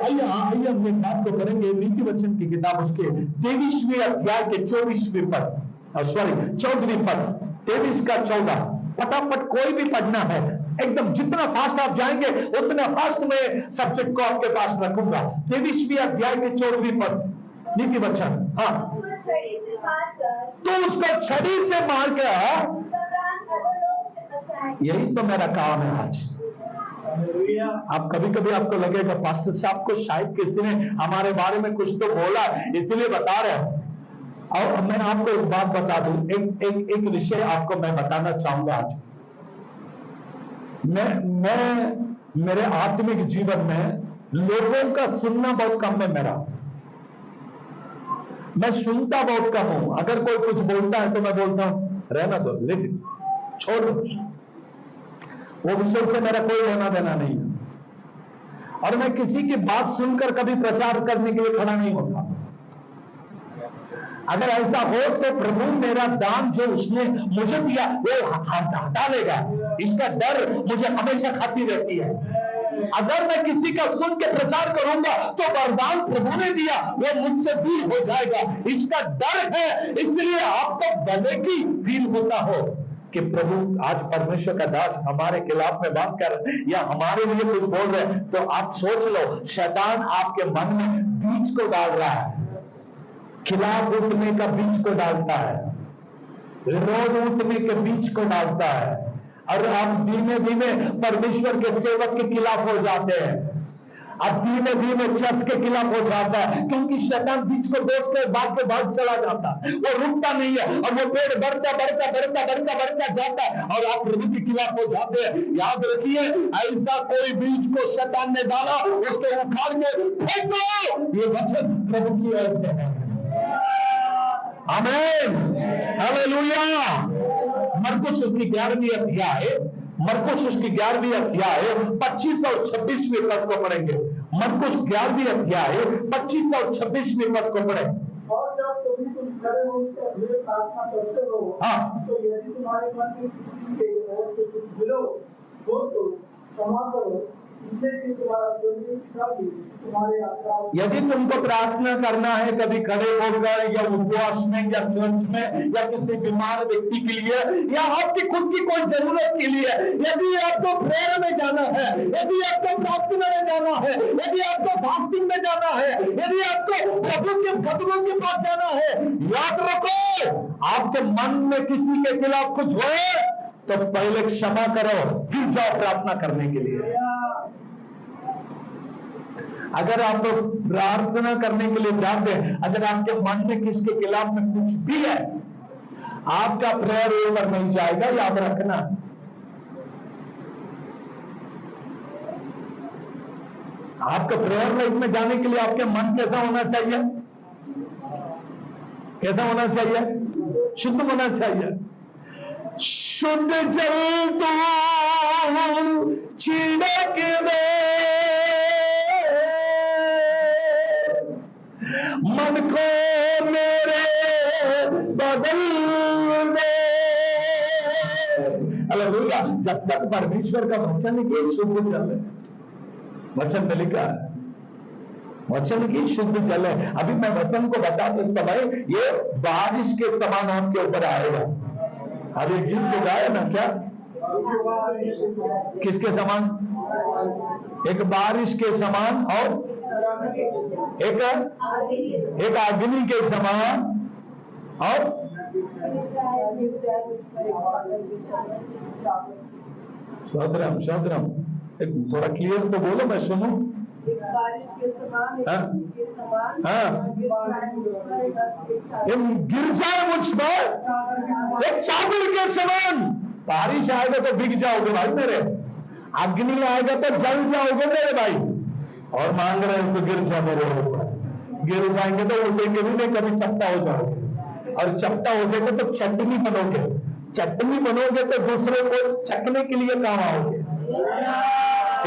आइए हम एक बात तो करेंगे नीति वचन की किताब उसके 23वें अध्याय के 24वें पद, सॉरी 14वीं पद, 23 का 14। फटाफट कोई भी पढ़ना है, एकदम जितना फास्ट आप जाएंगे उतना फास्ट में सब्जेक्ट को आपके पास रखूंगा। 23वीं अध्याय के 14वीं पद, नीति वचन। हाँ, तो उसको छड़ी से मारकर, यही तो मेरा काम है आज। आप कभी कभी आपको लगेगा पास्टर साहब को शायद किसी ने हमारे बारे में कुछ तो बोला इसलिए बता रहे हैं। और मैं आपको एक बात बता दूं, एक विषय आपको मैं बताना चाहूंगा आज। मैं मेरे आत्मिक जीवन में लोगों का सुनना बहुत कम है मेरा, मैं सुनता बहुत कम हूं। अगर कोई कुछ बोलता है तो मैं बोलता हूं रहना दो, लेकिन छोड़ दो, वो विषय से मेरा कोई लेना देना नहीं है। और मैं किसी की बात सुनकर कभी प्रचार करने के लिए खड़ा नहीं होता। अगर ऐसा हो तो प्रभु मेरा दान जो उसने मुझे दिया वो हटा लेगा, इसका डर मुझे हमेशा खाती रहती है। अगर मैं किसी का सुन के प्रचार करूंगा तो वरदान प्रभु ने दिया वो मुझसे दूर हो जाएगा, इसका डर है। इसलिए आपको भले की फील होता हो कि प्रभु आज परमेश्वर का दास हमारे खिलाफ में बात कर रहे या हमारे लिए कुछ बोल रहे हैं, तो आप सोच लो शैतान आपके मन में बीज को डाल रहा है, खिलाफ उठने का बीज को डालता है, विरोध उठने के बीज को डालता है, और आप धीमे धीमे परमेश्वर के सेवक के खिलाफ हो जाते हैं, अब धीमे धीमे चर्च के खिलाफ हो जाता है, क्योंकि शैतान बीज को दोष के भाग चला जाता है, वो रुकता नहीं है और वो पेड़ बढ़ता जाता है और आप प्रभु के खिलाफ हो जाते हैं। याद रखिए, ऐसा कोई बीज को शैतान ने डाला उसको उखाड़ के फेंक दो, ये वचन प्रभु की ओर से है। आमीन, हालेलुया। मरकुस उसकी 11वीं अध्याय, मरकुस उसकी 11वीं अध्याय 25 और 26वें पद को पढ़ेंगे। मरकुस 11वीं अध्याय 25 और 26वें पद को पढ़े। और जब तुम खड़े हो उसका विरोध प्रार्थना करते हो, हाँ, तो यदि तुम्हारे मन में किसी के और से कुछ मिलो तो क्षमा करो, इसलिए कि तुम्हारा तुम्हारे यदि तुमको प्रार्थना करना है कभी खड़े होकर या उपवास में या चर्च में या किसी बीमार व्यक्ति के लिए या आपकी खुद की कोई जरूरत के लिए, यदि आपको प्रेयर में जाना है, यदि आपको प्रार्थना में जाना है, यदि आपको फास्टिंग में जाना है, यदि आपको प्रभु के कदमों के पास जाना है, याद रखो आपके मन में किसी के खिलाफ कुछ हो तो पहले क्षमा करो, फिर जाओ प्रार्थना करने के लिए। अगर आप प्रार्थना करने के लिए जाते हैं, अगर आपके मन में किसके खिलाफ में कुछ भी है, आपका प्रेयर ओवर नहीं जाएगा, याद रखना। आपका प्रेयर लाइफ में जाने के लिए आपके मन कैसा होना चाहिए? कैसा होना चाहिए? शुद्ध होना चाहिए। शुद्ध जल तो छिड़क दे, मन को मेरे बदल दे। हालेलुया। जब तक परमेश्वर का वचन की शुद्ध जल है, वचन में लिखा है वचन की शुद्ध जल है। अभी मैं वचन को बताते समय ये बारिश के समान आपके ऊपर आएगा। अभी गीत को गाया ना क्या, किसके समान? एक बारिश के समान और एक अग्नि के समान और शौद्रम शौद्रम एक थोड़ा क्लियर तो बोलो, मैं सुनूं। बारिश के समान, गिर जाए मुझ पर एक चादर के समान। बारिश आएगा तो भीग जाओगे भाई मेरे, अग्नि आएगा तो जल जाओगे मेरे भाई, और मांग रहे हो तो गिर जाओ मेरे ऊपर। गिर जाएंगे तो उठेंगे भी नहीं, कभी चपटा हो जाओगे, और चपटा हो जाएगा तो चटनी बनोगे, चटनी बनोगे तो दूसरे को चखने के लिए काम आओगे।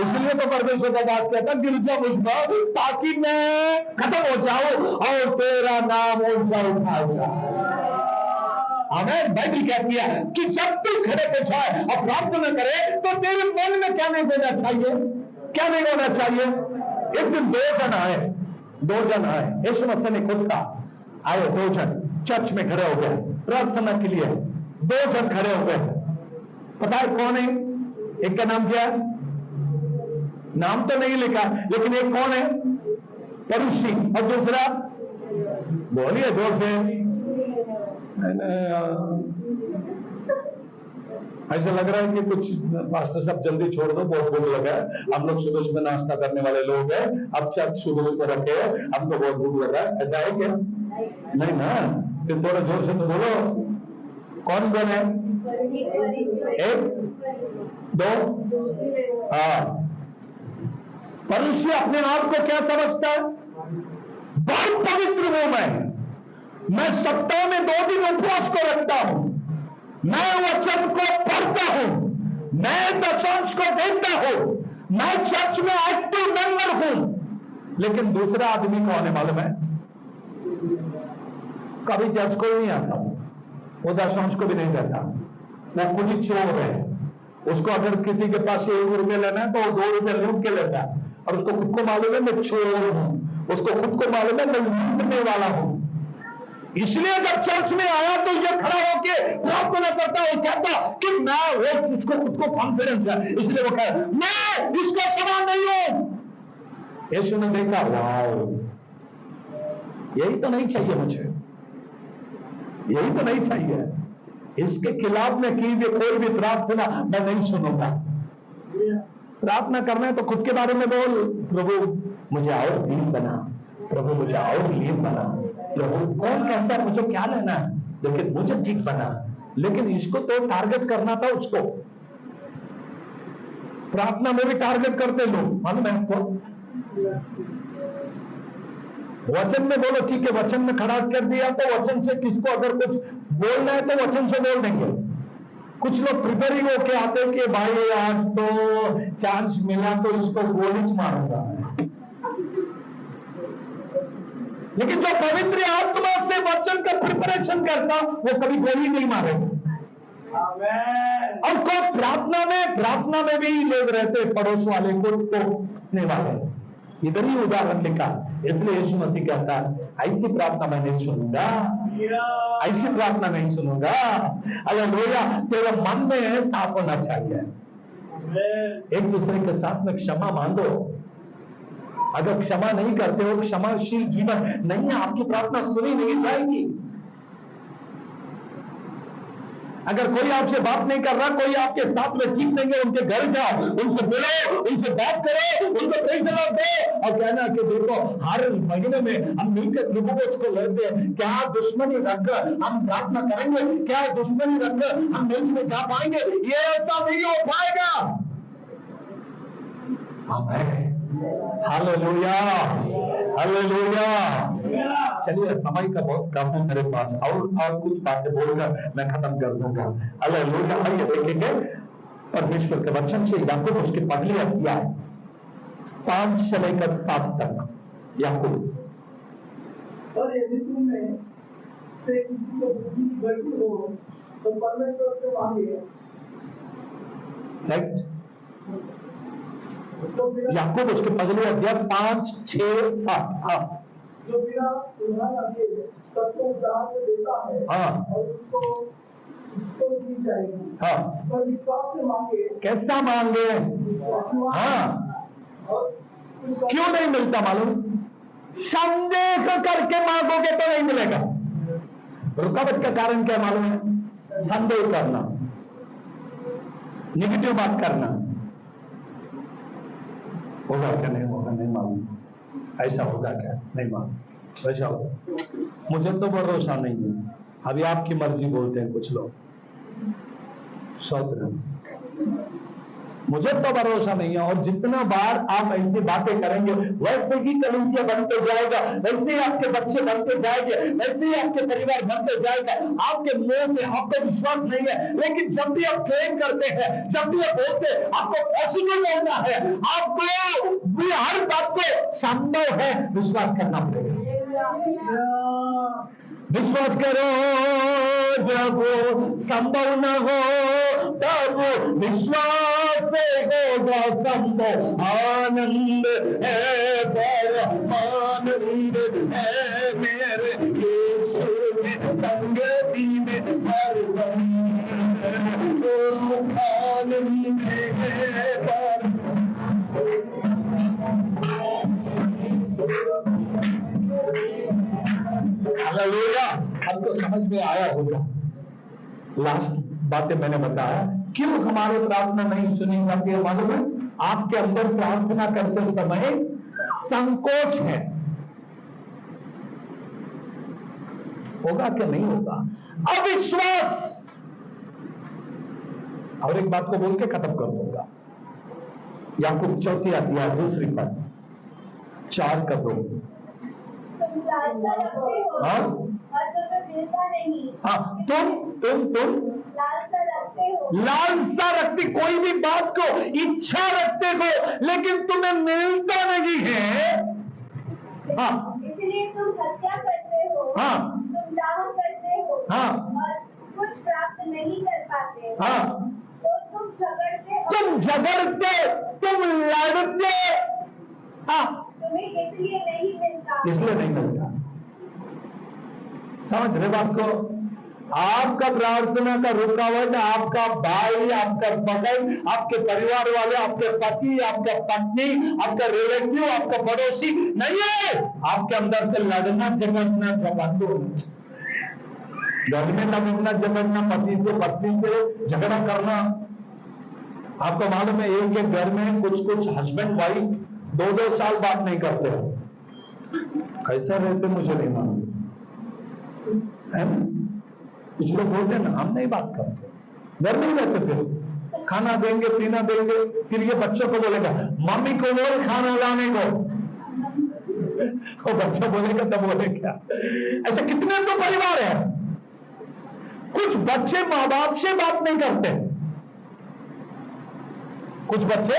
इसलिए तो परमेश्वर का दास कहता गिर जा मुझ पर ताकि मैं खत्म हो जाऊं और तेरा नाम ऊंचा उठा जाए। हमें बाइबल कहती है कि जब तू खड़े पे जाए और प्रार्थना करे तो तेरे मन में क्या नहीं होना चाहिए, क्या नहीं होना चाहिए। एक दिन दो जन आए, यीशु मसीह ने खुद कहा आए 2 जन चर्च में खड़े हो गए प्रार्थना के लिए। 2 जन खड़े हो गए, पता है कौन है? एक का नाम क्या है? नाम तो नहीं लिखा, लेकिन एक कौन है? परुषी। और दूसरा बोलिए जोर से। ऐसा लग रहा है कि कुछ पास्टर साहब जल्दी छोड़ दो, बहुत भूख लगा है। हम लोग सुबह सुबह नाश्ता करने वाले लोग हैं, अब चर्च सुबह सुबह रखे हैं, हमको बहुत भूख लगा है। ऐसा है क्या? नहीं ना, फिर थोड़ा जोर से तो बोलो। कौन बोले? 1 2 हाँ। मनुष्य अपने आप को क्या समझता है? बहुत पवित्र हूं मैं सप्ताह में 2 दिन उपवास को रखता हूं, मैं वचन को पढ़ता हूं, मैं दशांश को देता हूं, मैं चर्च में एक्टिव मेंबर हूं। लेकिन दूसरा आदमी कौन है मालूम है? कभी चर्च को नहीं आता, वो दशांश को भी नहीं देता, वो खुद ही चोर है। उसको अगर किसी के पास 1 रुपये लेना है तो वो 2 रुपये लूट के लेता है, और उसको खुद को मालूम है मैं चोर हूं, उसको खुद को मालूम है मैं लूटने वाला हूं। इसलिए जब चर्च में आया तो ये खड़ा होके प्रार्थना करता है, कहता कि मैं वो, उसको खुद को कॉन्फिडेंस है, इसलिए वो कह मैं इसका समान नहीं हूं। यीशु ने देखा वाओ, यही तो नहीं चाहिए मुझे, यही तो नहीं चाहिए। इसके खिलाफ में की भी कोई भी प्रार्थना मैं नहीं सुनूंगा। प्रार्थना करना है तो खुद के बारे में बोल, प्रभु मुझे और दीन बना, प्रभु मुझे और लीन बना, प्रभु कौन कैसा है मुझे क्या लेना है, लेकिन मुझे ठीक बना। लेकिन इसको तो टारगेट करना था उसको। प्रार्थना में भी टारगेट करते लोग, मालूम है आपको? वचन में बोलो ठीक है, वचन में खड़ा कर दिया तो वचन से किसको अगर कुछ बोलना है तो वचन से बोल देंगे। कुछ लोग प्रिपेयर ही होके आते कि भाई आज तो चांस मिला तो इसको गोली मारूंगा। लेकिन जो पवित्र आत्मा से वचन का प्रिपरेशन करता वो कभी गोली नहीं मारेगा। और को प्रार्थना में भी लोग रहते पड़ोस वाले को टोकने वाले, इधर ही उदाहरण लिखा। इसलिए यीशु मसीह कहता है ऐसी प्रार्थना मैं नहीं सुनूंगा, ऐसी प्रार्थना नहीं सुनूंगा। हालेलुया। तेरे मन में साफ होना चाहिए, एक दूसरे के साथ में क्षमा मांगो। अगर क्षमा नहीं करते हो, क्षमाशील जीवन नहीं है, आपकी प्रार्थना सुनी नहीं जाएगी। अगर कोई आपसे बात नहीं कर रहा, कोई आपके साथ में ठीक नहीं है, उनके घर जाओ, उनसे मिलो, उनसे बात करो, उनको प्रेज़ दो और कहना कि देखो हर महीने में हम मिलकर ग्लूकोज को लेते हैं, क्या दुश्मनी रखकर हम प्रार्थना करेंगे, क्या दुश्मनी रखकर हम मंच में जा पाएंगे? ये ऐसा नहीं हो पाएगा। Hallelujah, hallelujah. चलिए समय का बहुत कम है मेरे पास, और कुछ बातें बोलकर मैं खत्म कर दूंगा। हालेलुया। आइए देखेंगे परमेश्वर के वचन से याकूब उसकी पहली अध्याय 5 से लेकर 7 तक। याकूब, और यदि तुम्हें से किसी को बुद्धि गलती हो तो परमेश्वर से मांगे। राइट। याकूब उसके पहले अध्याय 5, 6, 7। हाँ, जो बिना उधार के सबको उधार देता है, हाँ, और उसको दी जाएगी। हाँ, पर विश्वास से मांगे। कैसा मांगे? हाँ, और क्यों नहीं मिलता मालूम? संदेह करके मांगोगे तो नहीं मिलेगा। रुकावट का कारण क्या मालूम है? संदेह करना, निगेटिव बात करना। होगा क्या नहीं होगा नहीं मालूम, ऐसा होगा क्या नहीं मालूम, वैसा होगा, मुझे तो भरोसा नहीं है। अभी आपकी मर्जी बोलते हैं कुछ लोग। सौत्र मुझे तो भरोसा नहीं है। और जितना बार आप ऐसी बातें करेंगे वैसे ही कलीसिया बनते जाएगा, वैसे ही आपके बच्चे बनते जाएंगे, वैसे ही आपके परिवार बनते जाएगा। आपके मुंह से आपको विश्वास नहीं है, लेकिन जब भी आप क्लेम करते हैं, जब भी आप बोलते हैं, आपको पॉजिटिव बोलना है, आपको भी हर बात को संभव है विश्वास करना पड़ेगा। विश्वास करो, जब संभव न हो तब विश्वास से होगा संभव। आनंद है, आनंद है मेरे यीशु की संगति में हरदम। आनंद है, हालेलुया। हमको समझ में आया होगा लास्ट बातें मैंने बताया। क्यों हमारी प्रार्थना नहीं सुनी जाती है मालूम है? आपके अंदर प्रार्थना करते समय संकोच है। होगा क्या नहीं होगा? अविश्वास। और एक बात को बोल के खत्म कर दूंगा। याकूब 4 अध्याय 2 पद 4 का 2। तुम लालसा रखते हो और तुम्हें मिलता नहीं। हाँ, तुम लालसा रखते हो, लालसा रखते, कोई भी बात को इच्छा रखते हो, लेकिन तुम्हें मिलता नहीं है। हाँ, इसलिए तुम हत्या करते हो। हाँ, तुम दाह करते हो। हाँ, और कुछ प्राप्त नहीं कर पाते। हाँ, तो तुम झगड़ते, तुम लड़ते। हाँ, तुम्हें इसलिए नहीं मिलता। इसलिए नहीं मिलता। समझ रहे बात को? आपका प्रार्थना का रुकावट आपका भाई, आपका बहन, आपके परिवार वाले, आपके पति, आपका पत्नी, आपका रिलेटिव, आपका पड़ोसी नहीं है। आपके अंदर से लड़ना झगड़ना बंद होना। घर में लड़ना झगड़ना, पति से पत्नी से झगड़ा करना। आपको मालूम है एक एक घर में कुछ हस्बैंड वाइफ 2-2 साल बात नहीं करते हो। कैसा रहते मुझे नहीं मालूम है ना? कुछ लोग बोलते हैं ना हम नहीं बात करते, घर नहीं रहते, फिर खाना देंगे पीना देंगे, फिर ये बच्चों को बोलेगा मम्मी को बोल खाना लाने को। और बच्चा बोलेगा तब बोले क्या? ऐसे कितने तो परिवार है। कुछ बच्चे माँ बाप से बात नहीं करते, कुछ बच्चे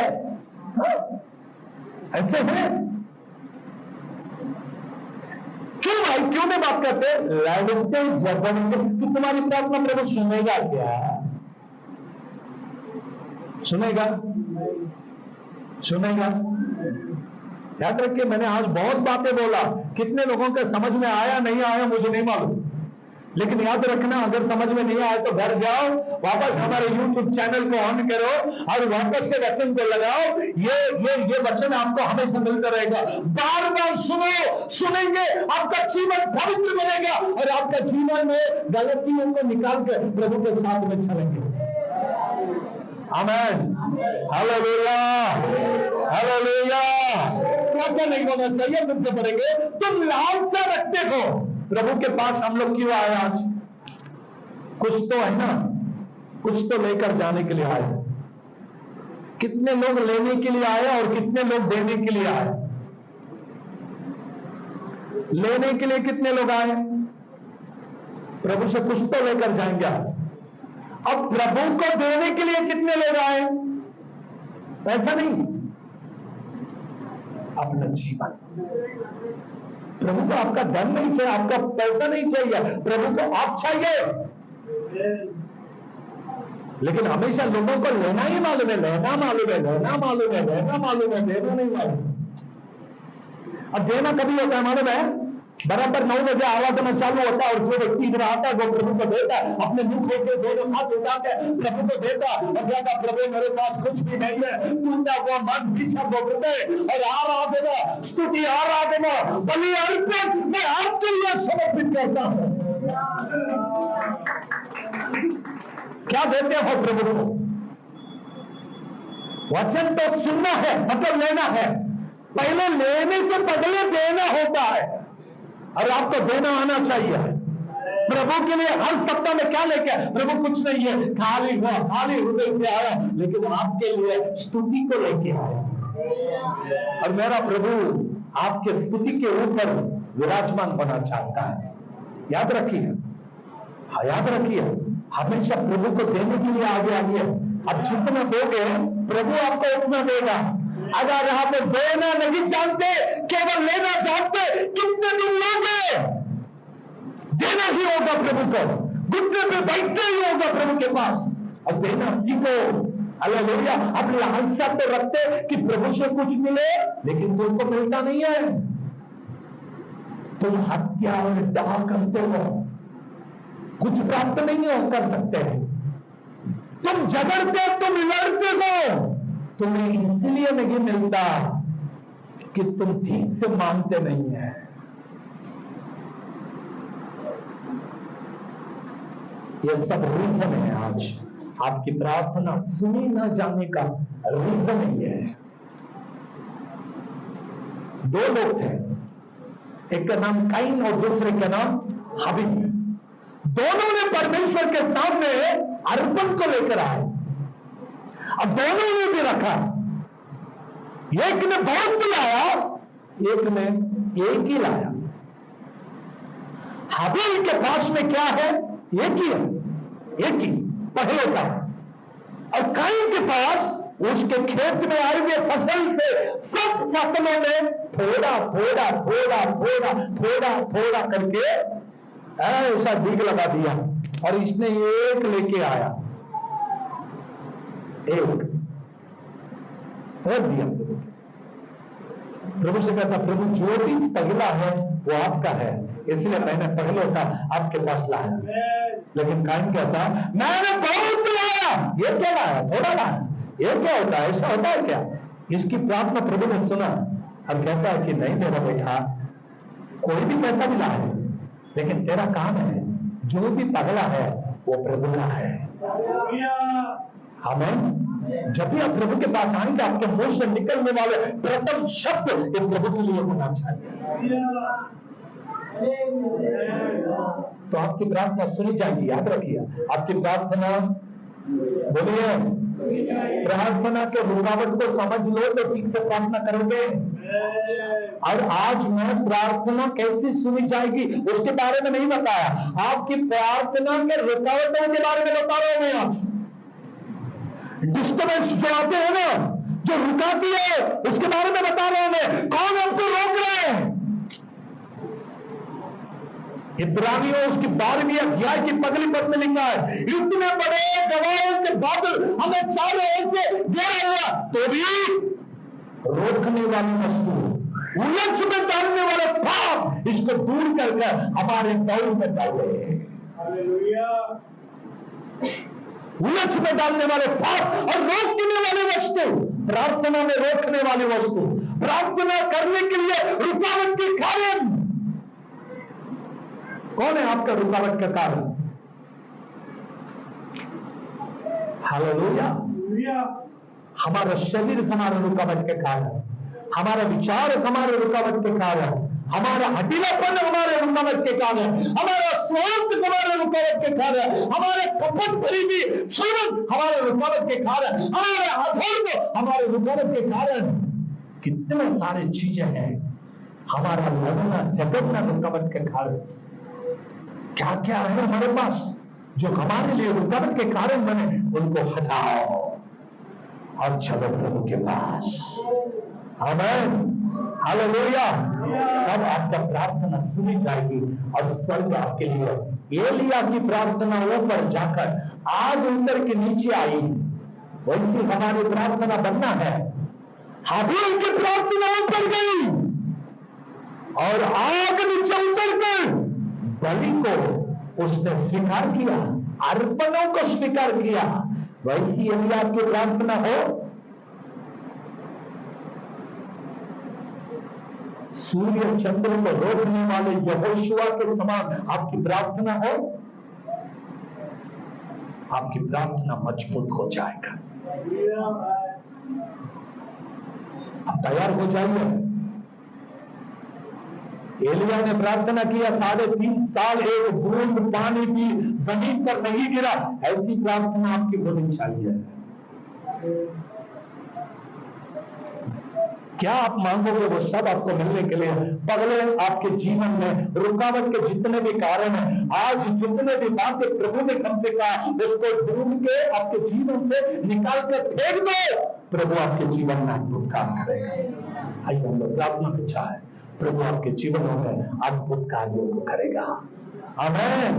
ऐसे हैं। क्यों भाई, क्यों नहीं बात करते? लड़ते झगड़ते। तो तुम्हारी प्रार्थना प्रभु सुनेगा क्या? सुनेगा? सुनेगा? याद रखिए, मैंने आज बहुत बातें बोला। कितने लोगों के समझ में आया नहीं आया मुझे नहीं मालूम, लेकिन याद रखना, अगर समझ में नहीं आए तो घर जाओ, वापस हमारे YouTube चैनल को ऑन करो और वापस से वचन को लगाओ। ये वचन आपको हमेशा मिलता रहेगा। बार बार सुनो, सुनेंगे, आपका जीवन पवित्र बनेगा और आपका जीवन में गलतियों को निकाल कर प्रभु के साथ में चलेंगे। आमीन, हालेलुया, हालेलुया। क्या नहीं होना चाहिए? तुमसे पढ़ेंगे, तुम लालसा रखते हो। प्रभु के पास हम लोग क्यों आए आज? कुछ तो है ना, कुछ तो लेकर जाने के लिए आए। कितने लोग लेने के लिए आए और कितने लोग देने के लिए आए? लेने के लिए कितने लोग आए? प्रभु से कुछ तो लेकर जाएंगे आज। अब प्रभु को देने के लिए कितने लोग आए? पैसा नहीं, अपना जीवन। प्रभु को आपका धन नहीं चाहिए, आपका पैसा नहीं चाहिए, प्रभु को आप चाहिए। लेकिन हमेशा लोगों को लेना ही मालूम है, लेना मालूम है, लेना मालूम है, लेना मालूम है, देना नहीं मालूम। अब देना कभी होता है मालूम है? बराबर 9 बजे आराधना चालू होता है और जो व्यक्ति इधर आता है वो प्रभु को देता है, अपने मुंह खोल के दोनों हाथ उठा के प्रभु को देता और कहता प्रभु मेरे पास कुछ भी नहीं है, टूटा हुआ मन पीछा भोगते और आराधना स्तुति आराधना बलि अर्पण मैं आपके लिए समर्पित करता हूं। क्या देते हो प्रभु को? वचन तो सुनना है, मतलब लेना है। पहले लेने से पहले देना होता है और आपको देना आना चाहिए। प्रभु के लिए हर सप्ताह में क्या लेके आए? प्रभु कुछ नहीं है, खाली हुआ, खाली हृदय से आया, लेकिन आपके लिए स्तुति को लेके आया। और मेरा प्रभु आपके स्तुति के ऊपर विराजमान होना चाहता है। याद रखिए, हाँ याद रखिए, हमेशा प्रभु को देने के लिए आगे आइए। अब जितना दोगे प्रभु आपको उतना देगा। अगर आप देना नहीं जानते, केवल लेना जानते, कितने दिन लोगे? देना ही होगा प्रभु को, घुटने पे बैठना ही होगा प्रभु के पास और देना सीखो। हालेलुया। अब लालसा तो रखते कि प्रभु से कुछ मिले, लेकिन तुमको मिलता नहीं है। तुम हत्या और डाह करते हो, कुछ प्राप्त नहीं हो कर सकते। तुम झगड़ते, तुम लड़ते हो, तुम्हें इसलिए नहीं मिलता कि तुम ठीक से मानते नहीं है। ये सब रीजन है। आज आपकी प्रार्थना सुनी न जाने का रीजन ये है। दो लोग थे, एक का नाम काइन और दूसरे का नाम हाबिल। दोनों ने परमेश्वर के सामने अर्पण को लेकर आए, अब दोनों ने भी रखा। एक ने बहुत लाया, एक ने एक ही लाया। हाबिल के पास में क्या है? एक ही है, एक ही पहले का। और काइन के पास उसके खेत में आई हुई फसल से सब फसलों में थोड़ा थोड़ा थोड़ा थोड़ा थोड़ा थोड़ा करके ऐसा बीज लगा दिया और इसने एक लेके आया, एक दिया। प्रभु से कहता, प्रभु जो भी पहला है वो आपका है, इसलिए मैंने पहले का आपके पास लाया। लेकिन काइन कहता, मैंने बहुत लाया। ये क्या लाया? थोड़ा लाया। ये क्या होता है? ऐसा होता है क्या? इसकी प्रार्थना प्रभु ने सुना और कहता है कि नहीं मेरा बेटा, कोई भी कैसा भी लाए, लेकिन तेरा काम है, जो भी पगला है वो प्रभु का है। हमें जब भी आप प्रभु के पास आएंगे, आपके मुंह से निकलने वाले प्रथम शब्द ये प्रभु के लिए होना चाहिए, तो आपकी प्रार्थना सुनी जाएगी। याद रखिए, आपकी प्रार्थना, बोलिए, प्रार्थना के रुकावट को समझ लो तो ठीक से प्रार्थना करोगे। और आज मैं प्रार्थना कैसी सुनी जाएगी उसके बारे में नहीं बताया, आपकी प्रार्थना के रुकावटों के बारे में बता रहा हूं मैं। आज डिस्टर्बेंस जो आते हैं ना, जो रुकाती है, उसके बारे में बता रहा हूं मैं। कौन आपको रोक रहा है? इब्रानियों उसकी 12वीं अध्याय की पगली पद में लिखा है, इतने बड़े गवाहों के बादल हमें चारों ओर से घेरा हुआ, तो भी रोकने वाली वस्तु, उलझ में डालने वाले पाप, इसको दूर कर हमारे दौड़ में डाले। उलझ में डालने वाले पाप और रोकने वाली वस्तु, प्रार्थना में रोकने वाली वस्तु, प्रार्थना करने के लिए रुकावट के कारण। कौन है आपका रुकावट का कारण? हालेलुया। हमारा शरीर हमारे रुकावट के कारण, हमारा विचार हमारे रुकावट के कारण, हमारा हठीलापन हमारे रुकावट के कारण, हमारा स्वार्थ हमारे रुकावट के कारण, हमारे कपट भरी भी जीवन हमारे रुकावट के कारण, हमारे अधर्म हमारे रुकावट के कारण। कितने सारे चीजें हैं हमारा लड़ना झगड़ना रुकावट के कारण। क्या क्या है हमारे पास जो हमारे लिए रुकावट के कारण बने, उनको हटाओ और चलो प्रभु के पास। आमीन, हालेलुया। तब आपका प्रार्थना सुनी जाएगी और स्वर्ग आपके लिए। एलिया की प्रार्थना ऊपर जाकर आग उतर के नीचे आई, वैसी हमारी प्रार्थना बनना है। हाबिल की प्रार्थना ऊपर गई और आग नीचे उतर कर बलि को उसने स्वीकार किया, अर्पणों को स्वीकार किया। वैसी यदि आपकी प्रार्थना हो, सूर्य चंद्र को रोकने वाले यहोशुआ के समान आपकी प्रार्थना हो, आपकी प्रार्थना मजबूत हो जाएगा। आप तैयार हो जाइए। एलिया ने प्रार्थना किया, 3.5 साल एक बूंद पानी भी जमीन पर नहीं गिरा। ऐसी प्रार्थना आपकी होनी चाहिए। क्या आप मांगोगे वो सब आपको मिलने के लिए। पगले आपके जीवन में रुकावट के जितने भी कारण हैं, आज जितने भी बातें प्रभु ने हमसे कहा, उसको ढूंढ के आपके जीवन से निकाल कर फेंक दो। प्रभु आपके जीवन में अद्भुत काम करेगा। आइए हम लोग प्रार्थना की चाहे, प्रभु आपके जीवन में अद्भुत कार्यों को करेगा। आमीन।